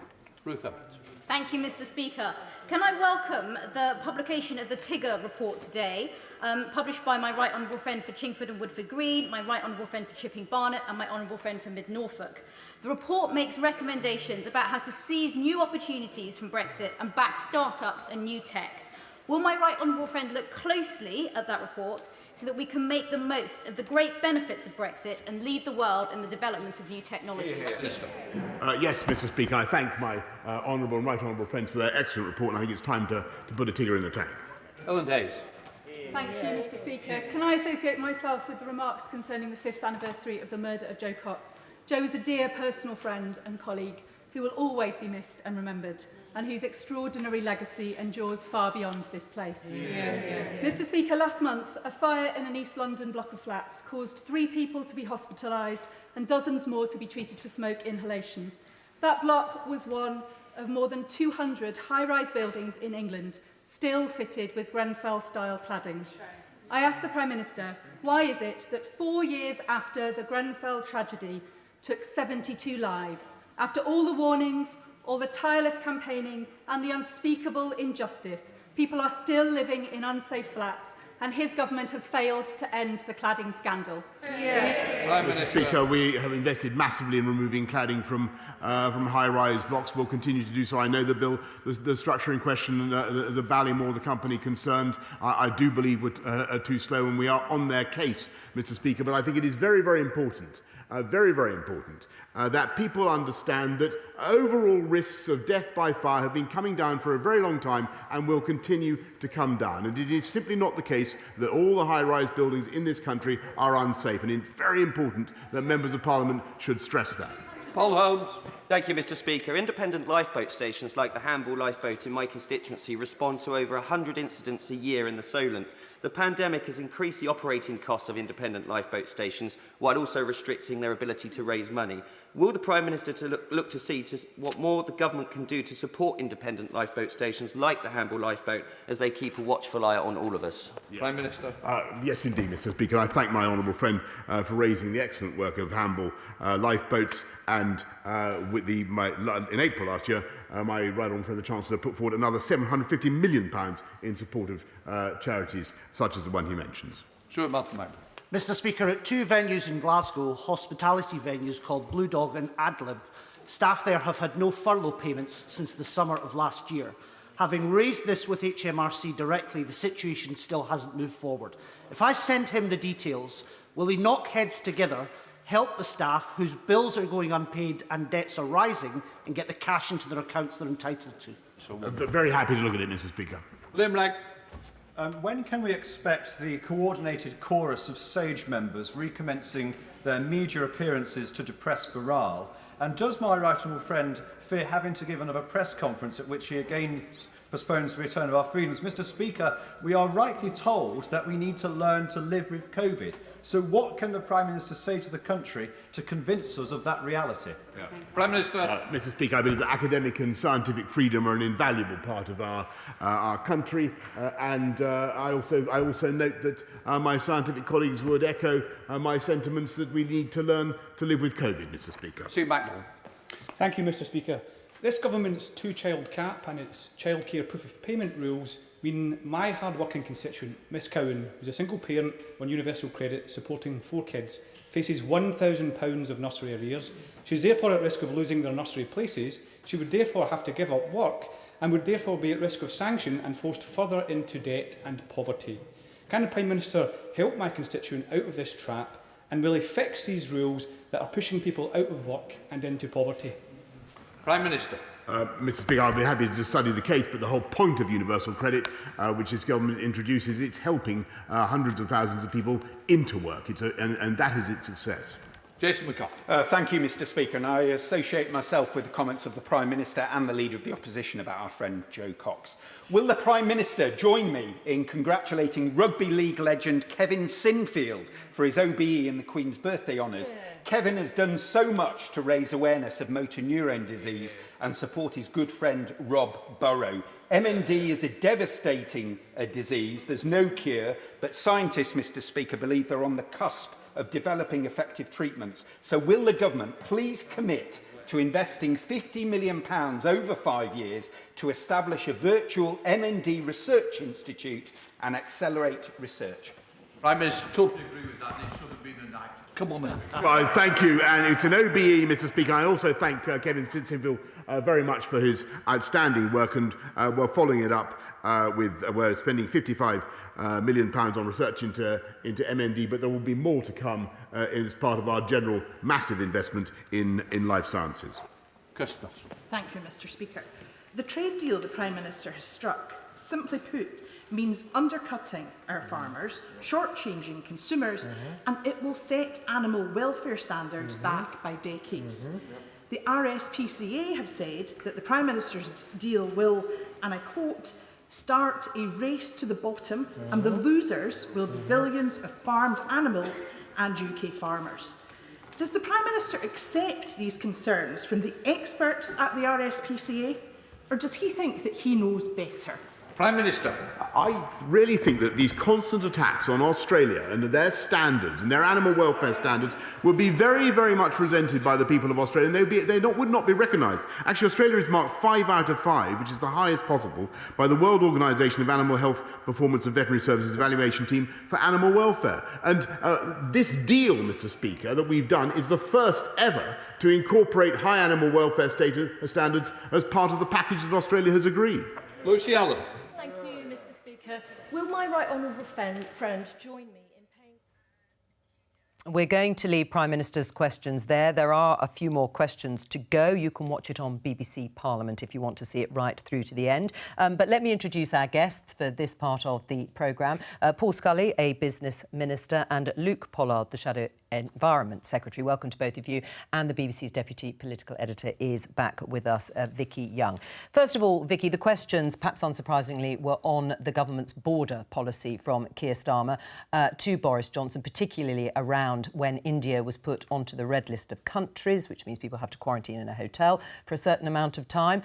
Ruth Evans. Thank you, Mr. Speaker. Can I welcome the publication of the Tigger report today, published by my right honourable friend for Chingford and Woodford Green, my right honourable friend for Chipping Barnet and my honourable friend for Mid-Norfolk. The report makes recommendations about how to seize new opportunities from Brexit and back start-ups and new tech. Will my right honourable friend look closely at that report so that we can make the most of the great benefits of Brexit and lead the world in the development of new technologies? Yes, Mr. Speaker, I thank my honourable and right honourable friends for their excellent report, and I think it's time to put a Tigger in the tank. Ellen Days. Thank you, Mr. Speaker. Can I associate myself with the remarks concerning the 5th anniversary of the murder of Jo Cox? Jo is a dear personal friend and colleague who will always be missed and remembered, and whose extraordinary legacy endures far beyond this place. Mr. Speaker, last month, a fire in an East London block of flats caused 3 people to be hospitalised and dozens more to be treated for smoke inhalation. That block was one of more than 200 high-rise buildings in England, still fitted with Grenfell-style cladding. I asked the Prime Minister, why is it that 4 years after the Grenfell tragedy took 72 lives, after all the warnings, all the tireless campaigning and the unspeakable injustice, people are still living in unsafe flats, and his government has failed to end the cladding scandal? Mr. Speaker, we have invested massively in removing cladding from high-rise blocks. We'll continue to do so. I know the bill, the structure in question, the Ballymore, the company concerned, I do believe are too slow, and we are on their case, Mr. Speaker. But I think it is very, very important, that people understand that overall risks of death by fire have been coming down for a very long time and will continue to come down. And it is simply not the case that all the high-rise buildings in this country are unsafe. And it's very important that members of Parliament should stress that. Paul Holmes. Thank you, Mr. Speaker. Independent lifeboat stations like the Hamble lifeboat in my constituency respond to over 100 incidents a year in the Solent. The pandemic has increased the operating costs of independent lifeboat stations while also restricting their ability to raise money. Will the Prime Minister look to see what more the government can do to support independent lifeboat stations like the Hamble lifeboat as they keep a watchful eye on all of us? Yes. Prime Minister. Yes, indeed, Mr. Speaker. I thank my honourable friend for raising the excellent work of Hamble lifeboats, and in April last year, my right honourable friend, the Chancellor, put forward another £750 million in support of charities such as the one he mentions. Sure, Malcolm. Mr. Speaker, at 2 venues in Glasgow, hospitality venues called Blue Dog and Adlib, staff there have had no furlough payments since the summer of last year. Having raised this with HMRC directly, the situation still hasn't moved forward. If I send him the details, will he knock heads together, help the staff whose bills are going unpaid and debts are rising, and get the cash into their accounts they're entitled to? Very happy to look at it, Mr. Speaker. Liam Legg. When can we expect the coordinated chorus of SAGE members recommencing their media appearances to depress morale? And does my right honourable friend fear having to give another press conference at which he again postpones the return of our freedoms? Mr. Speaker, we are rightly told that we need to learn to live with COVID. So what can the Prime Minister say to the country to convince us of that reality? Prime Minister. Mr. Speaker, I believe that academic and scientific freedom are an invaluable part of our country, and I also note that my scientific colleagues would echo my sentiments that we need to learn to live with COVID, Mr. Speaker. Sue Macdonald. Thank you, Mr. Speaker. This government's 2-child cap and its childcare proof of payment rules mean my hard-working constituent, Miss Cowan, who's a single parent on universal credit supporting 4 kids, faces £1,000 of nursery arrears. She's therefore at risk of losing their nursery places. She would therefore have to give up work and would therefore be at risk of sanction and forced further into debt and poverty. Can the Prime Minister help my constituent out of this trap, and will he fix these rules that are pushing people out of work and into poverty? Prime Minister. Mr. Speaker, I'll be happy to study the case, but the whole point of universal credit, which this government introduces, it's helping hundreds of thousands of people into work, and that is its success. Jason McCall. Thank you, Mr. Speaker, and I associate myself with the comments of the Prime Minister and the Leader of the Opposition about our friend Jo Cox. Will the Prime Minister join me in congratulating rugby league legend Kevin Sinfield for his OBE in the Queen's birthday honours? Kevin has done so much to raise awareness of motor neurone disease and support his good friend Rob Burrow. MND is a devastating disease. There's no cure, but scientists, Mr. Speaker, believe they're on the cusp of developing effective treatments. So will the government please commit to investing £50 million over 5 years to establish a virtual MND research institute and accelerate research. Prime Minister, totally agree with that. It should have been a night. Come on, then. Well, thank you. And it's an OBE, Mr. Speaker. I also thank Kevin Fitzgerald very much for his outstanding work, and we're following it up we're spending £55 million on research into MND, but there will be more to come as part of our general massive investment in life sciences. Thank you, Mr. Speaker. The trade deal the Prime Minister has struck, simply put, means undercutting our farmers, shortchanging consumers, and it will set animal welfare standards back by decades. The RSPCA have said that the Prime Minister's deal will, and I quote, start a race to the bottom, and the losers will be billions of farmed animals and UK farmers. Does the Prime Minister accept these concerns from the experts at the RSPCA, or does he think that he knows better? Prime Minister. I really think that these constant attacks on Australia and their standards and their animal welfare standards would be very, very much resented by the people of Australia, and they would not be recognised. Actually, Australia is marked 5 out of 5, which is the highest possible, by the World Organisation of Animal Health Performance and Veterinary Services Evaluation Team for Animal Welfare. And this deal, Mr. Speaker, that we've done is the first ever to incorporate high animal welfare standards as part of the package that Australia has agreed. Lucy Allen. Thank you, Mr. Speaker. Will my right honourable friend join me in paying... We're going to leave Prime Minister's questions there. There are a few more questions to go. You can watch it on BBC Parliament if you want to see it right through to the end. But let me introduce our guests for this part of the programme. Paul Scully, a business minister, and Luke Pollard, the Shadow Environment Secretary. Welcome to both of you. And the BBC's Deputy Political Editor is back with us, Vicki Young. First of all, Vicki, the questions, perhaps unsurprisingly, were on the government's border policy from Keir Starmer to Boris Johnson, particularly around when India was put onto the red list of countries, which means people have to quarantine in a hotel for a certain amount of time.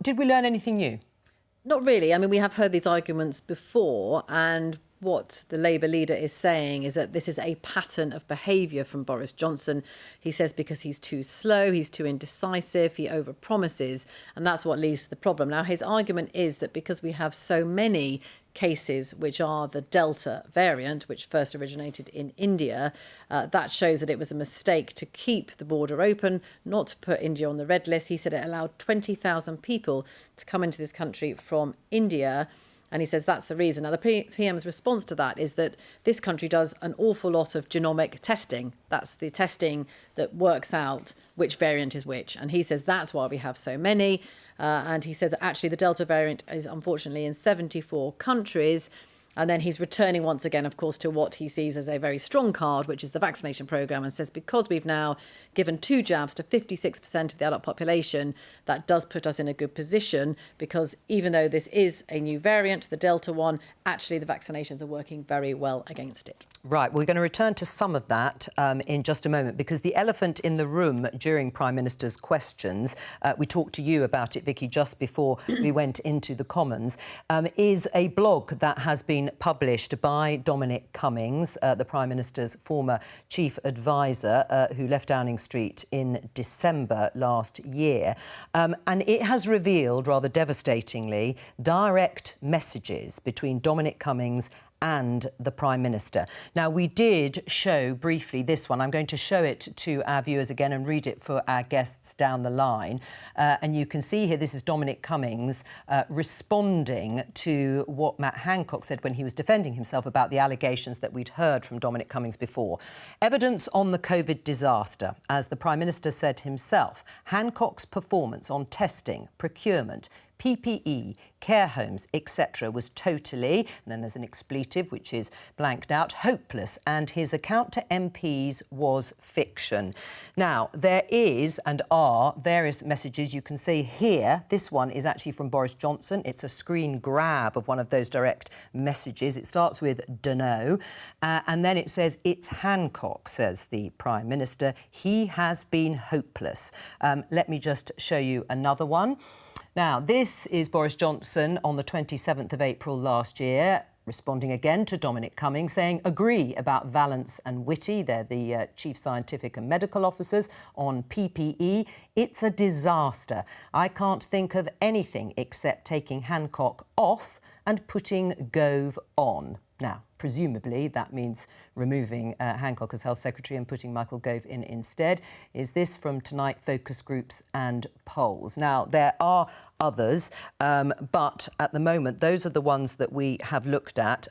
Did we learn anything new? Not really. I mean, we have heard these arguments before, and what the Labour leader is saying is that this is a pattern of behaviour from Boris Johnson. He says because he's too slow, he's too indecisive, he overpromises, and that's what leads to the problem. Now, his argument is that because we have so many cases which are the Delta variant, which first originated in India, that shows that it was a mistake to keep the border open, not to put India on the red list. He said it allowed 20,000 people to come into this country from India. And he says that's the reason. Now, the PM's response to that is that this country does an awful lot of genomic testing. That's the testing that works out which variant is which. And he says that's why we have so many. And he said that actually the Delta variant is unfortunately in 74 countries. And then he's returning once again, of course, to what he sees as a very strong card, which is the vaccination programme, and says because we've now given 2 jabs to 56% of the adult population, that does put us in a good position, because even though this is a new variant, the Delta one, actually the vaccinations are working very well against it. Right, we're going to return to some of that in just a moment, because the elephant in the room during Prime Minister's questions, we talked to you about it, Vicki, just before we went into the Commons, is a blog that has been published by Dominic Cummings, the Prime Minister's former chief advisor, who left Downing Street in December last year. And it has revealed, rather devastatingly, direct messages between Dominic Cummings and the Prime Minister. Now, we did show briefly this one. I'm going to show it to our viewers again and read it for our guests down the line. And you can see here, this is Dominic Cummings responding to what Matt Hancock said when he was defending himself about the allegations that we'd heard from Dominic Cummings before. Evidence on the COVID disaster. As the Prime Minister said himself, Hancock's performance on testing, procurement, PPE, care homes, etc. was totally, and then there's an expletive which is blanked out, hopeless, and his account to MPs was fiction. Now, there is and are various messages you can see here. This one is actually from Boris Johnson. It's a screen grab of one of those direct messages. It starts with dunno, and then it says, it's Hancock, says the Prime Minister. He has been hopeless. Let me just show you another one. Now, this is Boris Johnson on the 27th of April last year. responding again to Dominic Cummings, saying agree about Vallance and Whitty, they're the Chief Scientific and Medical Officers, on PPE. It's a disaster. I can't think of anything except taking Hancock off and putting Gove on. Now, presumably that means removing Hancock as Health Secretary and putting Michael Gove in instead. Is this from tonight focus groups and polls? Now, there are others, but at the moment, those are the ones that we have looked at.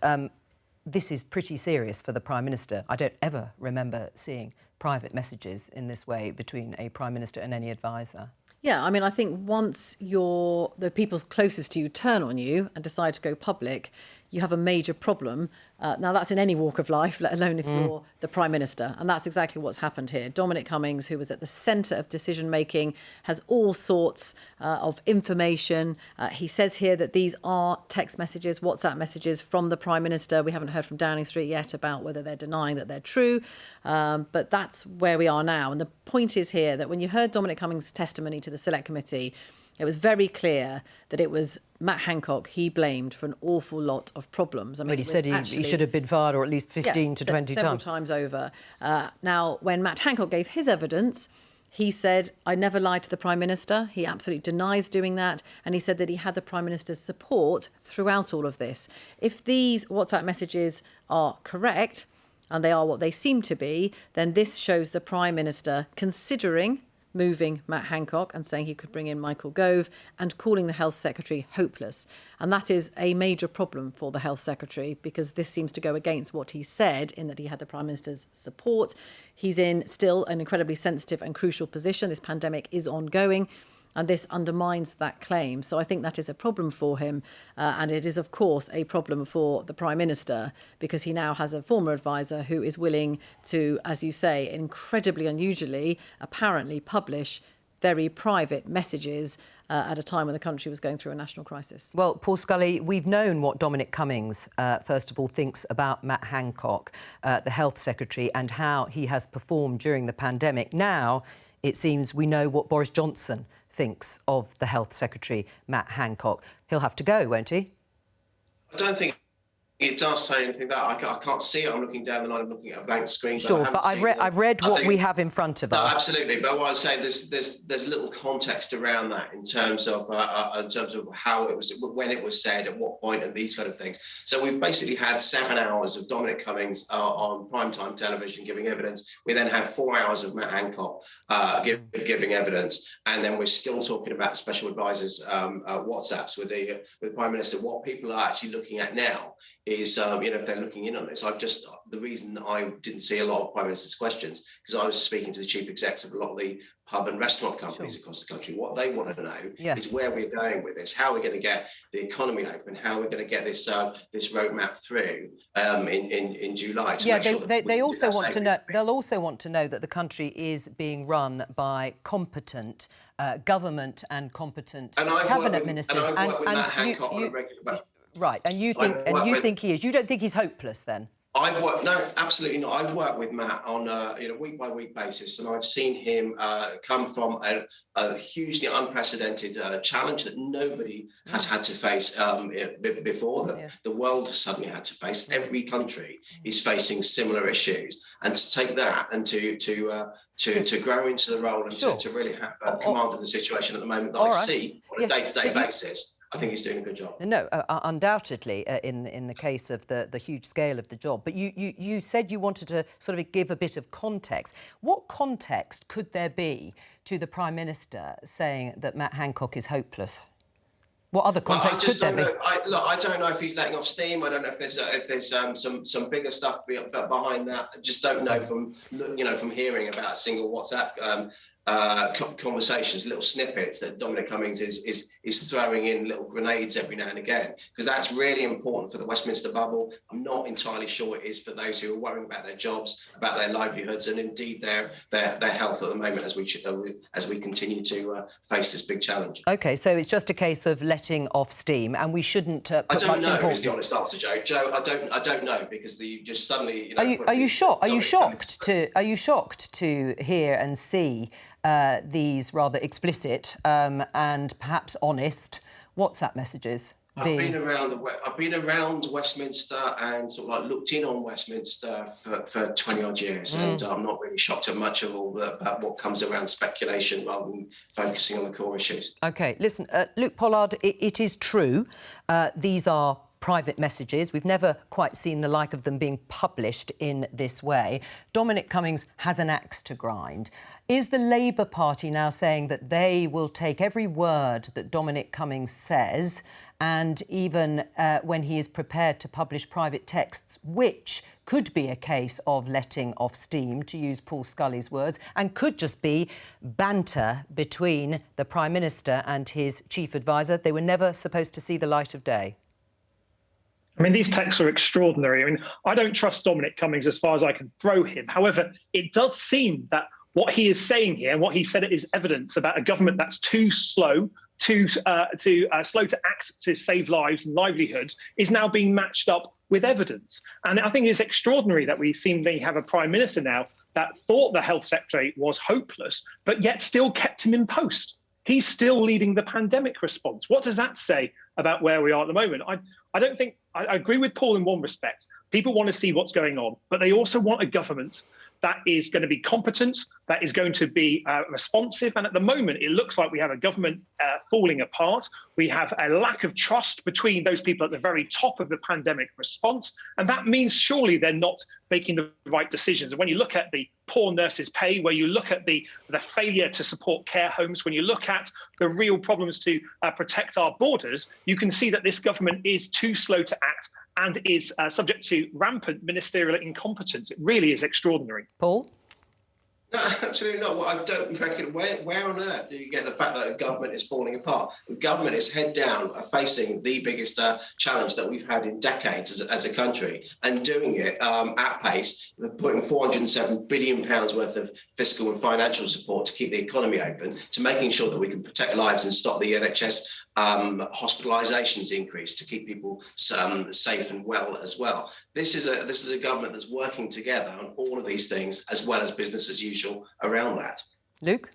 This is pretty serious for the Prime Minister. I don't ever remember seeing private messages in this way between a Prime Minister and any advisor. Yeah, I mean, I think once the people closest to you turn on you and decide to go public, you have a major problem. Now, that's in any walk of life, let alone if you're the Prime Minister. And that's exactly what's happened here. Dominic Cummings, who was at the centre of decision-making, has all sorts of information. He says here that these are text messages, WhatsApp messages from the Prime Minister. We haven't heard from Downing Street yet about whether they're denying that they're true. But that's where we are now. And the point is here that when you heard Dominic Cummings' testimony to the Select Committee, it was very clear that it was Matt Hancock he blamed for an awful lot of problems. I mean, he said he should have been fired, or at least 15 to 20 several times over. Now, when Matt Hancock gave his evidence, he said, I never lied to the Prime Minister. He absolutely denies doing that. And he said that he had the Prime Minister's support throughout all of this. If these WhatsApp messages are correct, and they are what they seem to be, then this shows the Prime Minister considering moving Matt Hancock and saying he could bring in Michael Gove and calling the Health Secretary hopeless. And that is a major problem for the Health Secretary, because this seems to go against what he said in that he had the Prime Minister's support. He's in still an incredibly sensitive and crucial position. This pandemic is ongoing, and this undermines that claim. So I think that is a problem for him. And it is, of course, a problem for the Prime Minister, because he now has a former advisor who is willing to, as you say, incredibly unusually, apparently publish very private messages at a time when the country was going through a national crisis. Well, Paul Scully, we've known what Dominic Cummings, first of all, thinks about Matt Hancock, the Health Secretary, and how he has performed during the pandemic. Now, it seems we know what Boris Johnson thinks of the Health Secretary, Matt Hancock. He'll have to go, won't he? I don't think it does say anything that I can't see it. I'm looking down the line, I'm looking at a blank screen. Sure, but I've read what we have in front of us. No, absolutely. But what I'd say there's little context around that in terms of how it was, when it was said, at what point, and these kind of things. So we've basically had 7 hours of Dominic Cummings on primetime television giving evidence. We then had 4 hours of Matt Hancock giving evidence, and then we're still talking about special advisors' WhatsApps with the Prime Minister. What people are actually looking at now is, if they're looking in on this, the reason I didn't see a lot of Prime Minister's questions, because I was speaking to the chief execs of a lot of the pub and restaurant companies across the country. What they want to know is where we're going with this, how we're going to get the economy open, how we're going to get this this roadmap through in July. They also want to know. They'll also want to know that the country is being run by competent government and competent cabinet ministers. And I work with Matt Hancock on a regular basis. Right, and you think he is. You don't think he's hopeless, then? No, absolutely not. I've worked with Matt on a week by week basis, and I've seen him come from a hugely unprecedented challenge that nobody has had to face before. The world has suddenly had to face. Every country is facing similar issues, and to take that and to grow into the role and to really have command of the situation at the moment that I see on a day-to-day basis. I think he's doing a good job. No, undoubtedly, in the case of the huge scale of the job. But you said you wanted to sort of give a bit of context. What context could there be to the Prime Minister saying that Matt Hancock is hopeless? What other context could there be? I don't know if he's letting off steam. I don't know if there's some bigger stuff behind that. I just don't know from hearing about a single WhatsApp conversations, little snippets that Dominic Cummings is throwing in little grenades every now and again, because that's really important for the Westminster bubble. I'm not entirely sure it is for those who are worrying about their jobs, about their livelihoods, and indeed their health at the moment as we continue to face this big challenge. OK, so it's just a case of letting off steam, and we shouldn't put much importance. I don't know is the honest answer, Joe. Joe, I don't know, because you just suddenly. Are you shocked to hear and see these rather explicit and perhaps honest WhatsApp messages I've been around Westminster and sort of like looked in on Westminster for 20 odd years, and I'm not really shocked at much of all that about what comes around speculation rather than focusing on the core issues. OK, listen, Luke Pollard, it is true. These are private messages. We've never quite seen the like of them being published in this way. Dominic Cummings has an axe to grind. Is the Labour Party now saying that they will take every word that Dominic Cummings says, and even when he is prepared to publish private texts, which could be a case of letting off steam, to use Paul Scully's words, and could just be banter between the Prime Minister and his chief advisor? They were never supposed to see the light of day. I mean, these texts are extraordinary. I mean, I don't trust Dominic Cummings as far as I can throw him. However, it does seem that what he is saying here and what he said is evidence about a government that's too slow to act to save lives and livelihoods is now being matched up with evidence. And I think it's extraordinary that we seemingly have a Prime Minister now that thought the health secretary was hopeless, but yet still kept him in post. He's still leading the pandemic response. What does that say about where we are at the moment? I don't think I agree with Paul in one respect. People want to see what's going on, but they also want a government that is going to be competent, that is going to be responsive. And at the moment, it looks like we have a government falling apart. We have a lack of trust between those people at the very top of the pandemic response. And that means surely they're not making the right decisions. And when you look at the poor nurses' pay, where you look at the failure to support care homes, when you look at the real problems to protect our borders, you can see that this government is too slow to act and is subject to rampant ministerial incompetence. It really is extraordinary. Paul? No, absolutely not. Well, I don't reckon. Where on earth do you get the fact that a government is falling apart? The government is head down, facing the biggest challenge that we've had in decades as a country, and doing it at pace, putting £407 billion worth of fiscal and financial support to keep the economy open, to making sure that we can protect lives and stop the NHS hospitalisations increase, to keep people safe and well as well. This is a government that's working together on all of these things, as well as business as usual around that. Luke?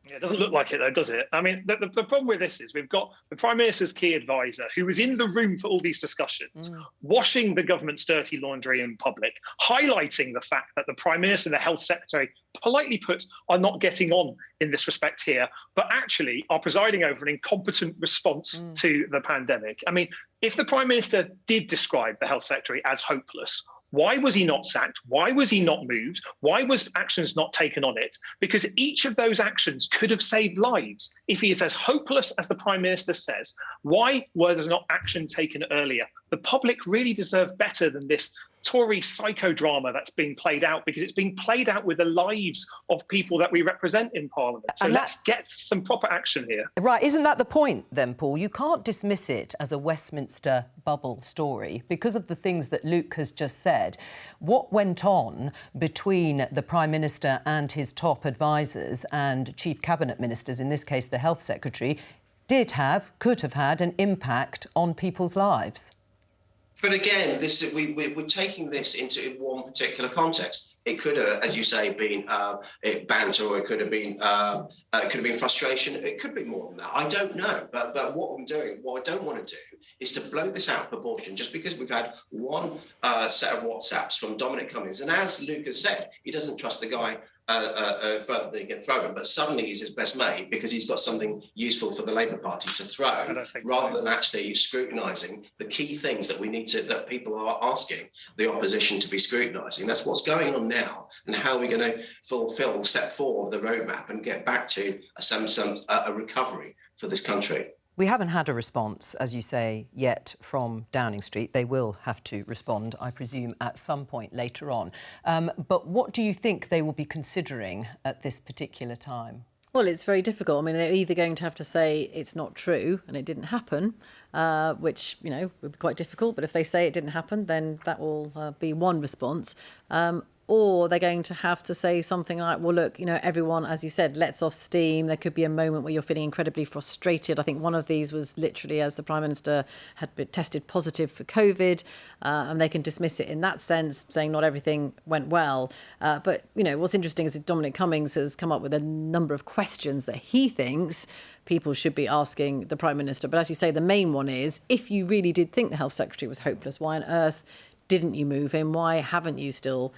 Yeah, it doesn't look like it, though, does it? I mean, the problem with this is we've got the Prime Minister's key advisor, who was in the room for all these discussions, washing the government's dirty laundry in public, highlighting the fact that the Prime Minister and the Health Secretary, politely put, are not getting on in this respect here, but actually are presiding over an incompetent response to the pandemic. I mean, if the Prime Minister did describe the Health Secretary as hopeless, why was he not sacked? Why was he not moved? Why was actions not taken on it? Because each of those actions could have saved lives. If he is as hopeless as the Prime Minister says, why was there not action taken earlier? The public really deserve better than this Tory psychodrama that's being played out, because it's being played out with the lives of people that we represent in Parliament. So let's get some proper action here. Right, isn't that the point then, Paul? You can't dismiss it as a Westminster bubble story because of the things that Luke has just said. What went on between the Prime Minister and his top advisors and chief cabinet ministers, in this case the Health Secretary, could have had an impact on people's lives. But again, we're taking this into one particular context. It could have, as you say, been banter, or it could have been frustration. It could be more than that. I don't know. But what I don't want to do is to blow this out of proportion just because we've had one set of WhatsApps from Dominic Cummings. And as Luke has said, he doesn't trust the guy further than he can throw him, but suddenly he's his best mate because he's got something useful for the Labour Party to throw, rather than actually scrutinising the key things that people are asking the opposition to be scrutinising. That's what's going on now, and how we're going to fulfil step 4 of the roadmap and get back to a recovery for this country. We haven't had a response, as you say, yet from Downing Street. They will have to respond, I presume, at some point later on. But what do you think they will be considering at this particular time? Well, it's very difficult. I mean, they're either going to have to say it's not true and it didn't happen, which, would be quite difficult. But if they say it didn't happen, then that will be one response. or they're going to have to say something like, well, look, you know, everyone, as you said, lets off steam. There could be a moment where you're feeling incredibly frustrated. I think one of these was literally as the Prime Minister had been tested positive for COVID, and they can dismiss it in that sense, saying not everything went well. But, you know, what's interesting is that Dominic Cummings has come up with a number of questions that he thinks people should be asking the Prime Minister. But as you say, the main one is, if you really did think the Health Secretary was hopeless, why on earth didn't you move him? Why haven't you still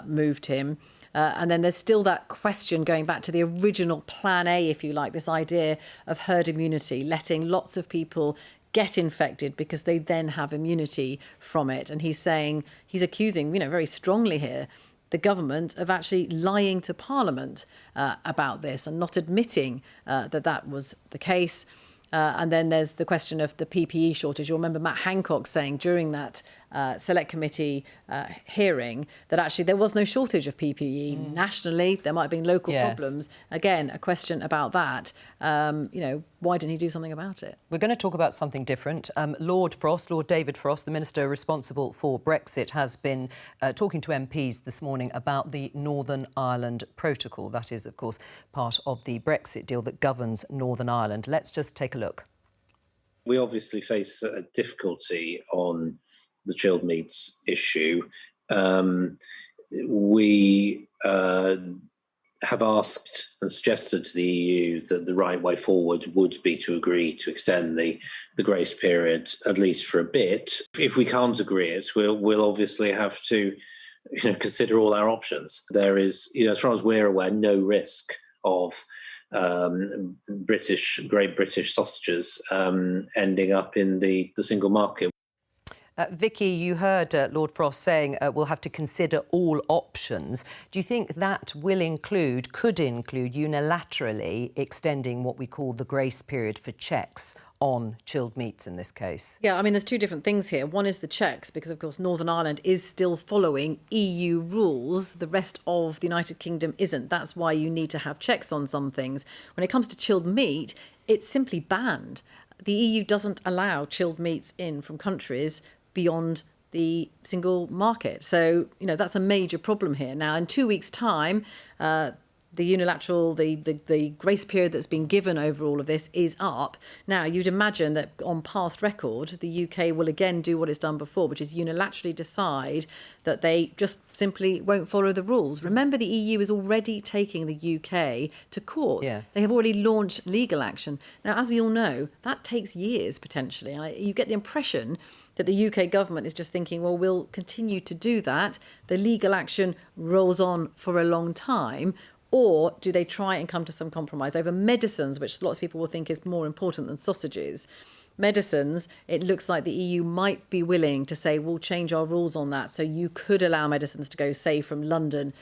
moved him? And then there's still that question going back to the original plan A, if you like, this idea of herd immunity, letting lots of people get infected because they then have immunity from it. And he's accusing, you know, very strongly here, the government of actually lying to Parliament about this and not admitting that was the case. And then there's the question of the PPE shortage. You'll remember Matt Hancock saying during that Select Committee hearing that actually there was no shortage of PPE nationally. There might have been local problems. Again, a question about that. You know, why didn't he do something about it? We're going to talk about something different. Lord David Frost, the Minister responsible for Brexit, has been talking to MPs this morning about the Northern Ireland Protocol. That is, of course, part of the Brexit deal that governs Northern Ireland. Let's just take a look. We obviously face a difficulty on the chilled meats issue. We have asked and suggested to the EU that the right way forward would be to agree to extend the grace period, at least for a bit. If we can't agree it, we'll obviously have to, you know, consider all our options. There is, you know, as far as we're aware, no risk of Great British sausages ending up in the single market. Vicki, you heard Lord Frost saying we'll have to consider all options. Do you think that could include unilaterally extending what we call the grace period for checks on chilled meats in this case? Yeah, I mean, there's two different things here. One is the checks, because, of course, Northern Ireland is still following EU rules. The rest of the United Kingdom isn't. That's why you need to have checks on some things. When it comes to chilled meat, it's simply banned. The EU doesn't allow chilled meats in from countries beyond the single market. So, you know, that's a major problem here. Now, in 2 weeks' time, the unilateral, the grace period that's been given over all of this is up. Now, you'd imagine that on past record, the UK will again do what it's done before, which is unilaterally decide that they just simply won't follow the rules. Remember, the EU is already taking the UK to court. Yes. They have already launched legal action. Now, as we all know, that takes years potentially. You get the impression that the UK government is just thinking, well, we'll continue to do that. The legal action rolls on for a long time. Or do they try and come to some compromise over medicines, which lots of people will think is more important than sausages? Medicines, it looks like the EU might be willing to say, we'll change our rules on that. So you could allow medicines to go, say, from London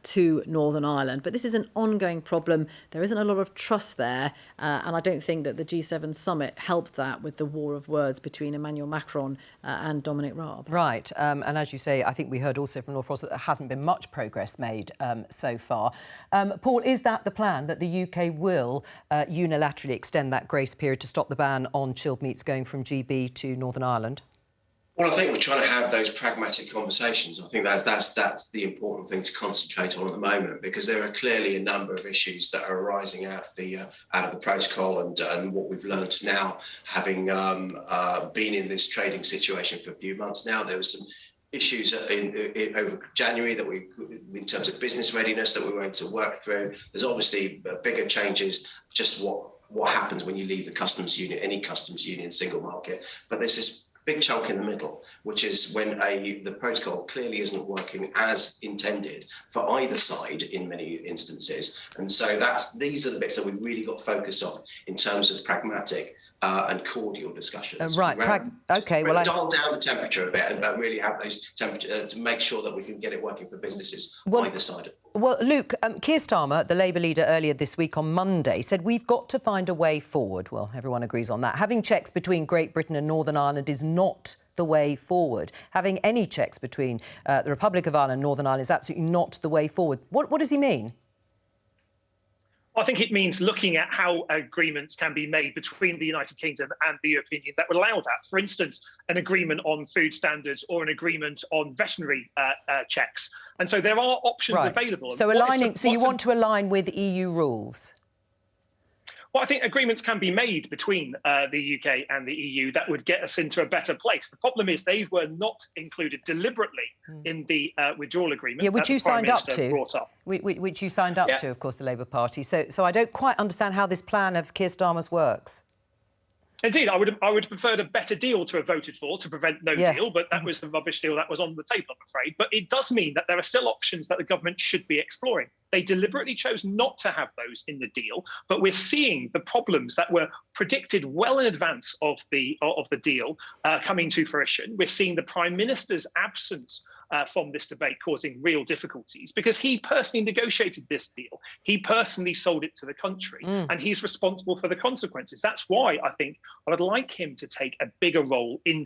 to Northern Ireland. But this is an ongoing problem. There isn't a lot of trust there. And I don't think that the G7 summit helped that with the war of words between Emmanuel Macron and Dominic Raab. Right. And as you say, I think we heard also from Lord Frost that there hasn't been much progress made so far. Paul, is that the plan, that the UK will unilaterally extend that grace period to stop the ban on chilled meats going from GB to Northern Ireland? Well, I think we're trying to have those pragmatic conversations. I think that's the important thing to concentrate on at the moment, because there are clearly a number of issues that are arising out of the protocol and what we've learned now, having been in this trading situation for a few months now. There was some issues over January that in terms of business readiness, that we were able to work through. There's obviously bigger changes, just what happens when you leave the customs union, any customs union, single market. But there's this big chunk in the middle, which is when the protocol clearly isn't working as intended for either side in many instances. And so these are the bits that we've really got to focus on in terms of pragmatic and cordial discussions. Right. Okay. Well, dial down the temperature a bit and really have those temperature to make sure that we can get it working for businesses either side. Well, Luke, Keir Starmer, the Labour leader, earlier this week on Monday, said we've got to find a way forward. Well, everyone agrees on that. Having checks between Great Britain and Northern Ireland is not the way forward. Having any checks between the Republic of Ireland and Northern Ireland is absolutely not the way forward. What does he mean? I think it means looking at how agreements can be made between the United Kingdom and the European Union that would allow that. For instance, an agreement on food standards or an agreement on veterinary checks. And so there are options available. So you want to align with EU rules? Well, I think agreements can be made between the UK and the EU that would get us into a better place. The problem is they were not included deliberately in the withdrawal agreement. Yeah, which you signed up to. Brought up. Which you signed up to, of course, the Labour Party. So I don't quite understand how this plan of Keir Starmer's works. Indeed, I would have preferred a better deal to have voted for to prevent no deal, but that was the rubbish deal that was on the table, I'm afraid. But it does mean that there are still options that the government should be exploring. They deliberately chose not to have those in the deal, but we're seeing the problems that were predicted well in advance of the deal coming to fruition. We're seeing the Prime Minister's absence from this debate causing real difficulties because he personally negotiated this deal. He personally sold it to the country and he's responsible for the consequences. That's why I think I would like him to take a bigger role in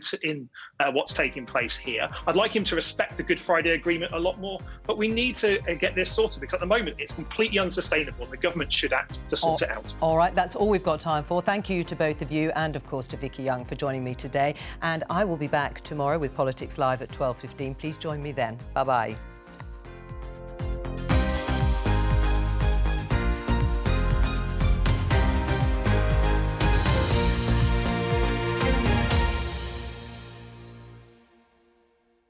what's taking place here. I'd like him to respect the Good Friday Agreement a lot more, but we need to get this sorted because at the moment it's completely unsustainable and the government should act to sort it out. All right, that's all we've got time for. Thank you to both of you and, of course, to Vicki Young for joining me today. And I will be back tomorrow with Politics Live at 12:15. Please join me then. Bye-bye.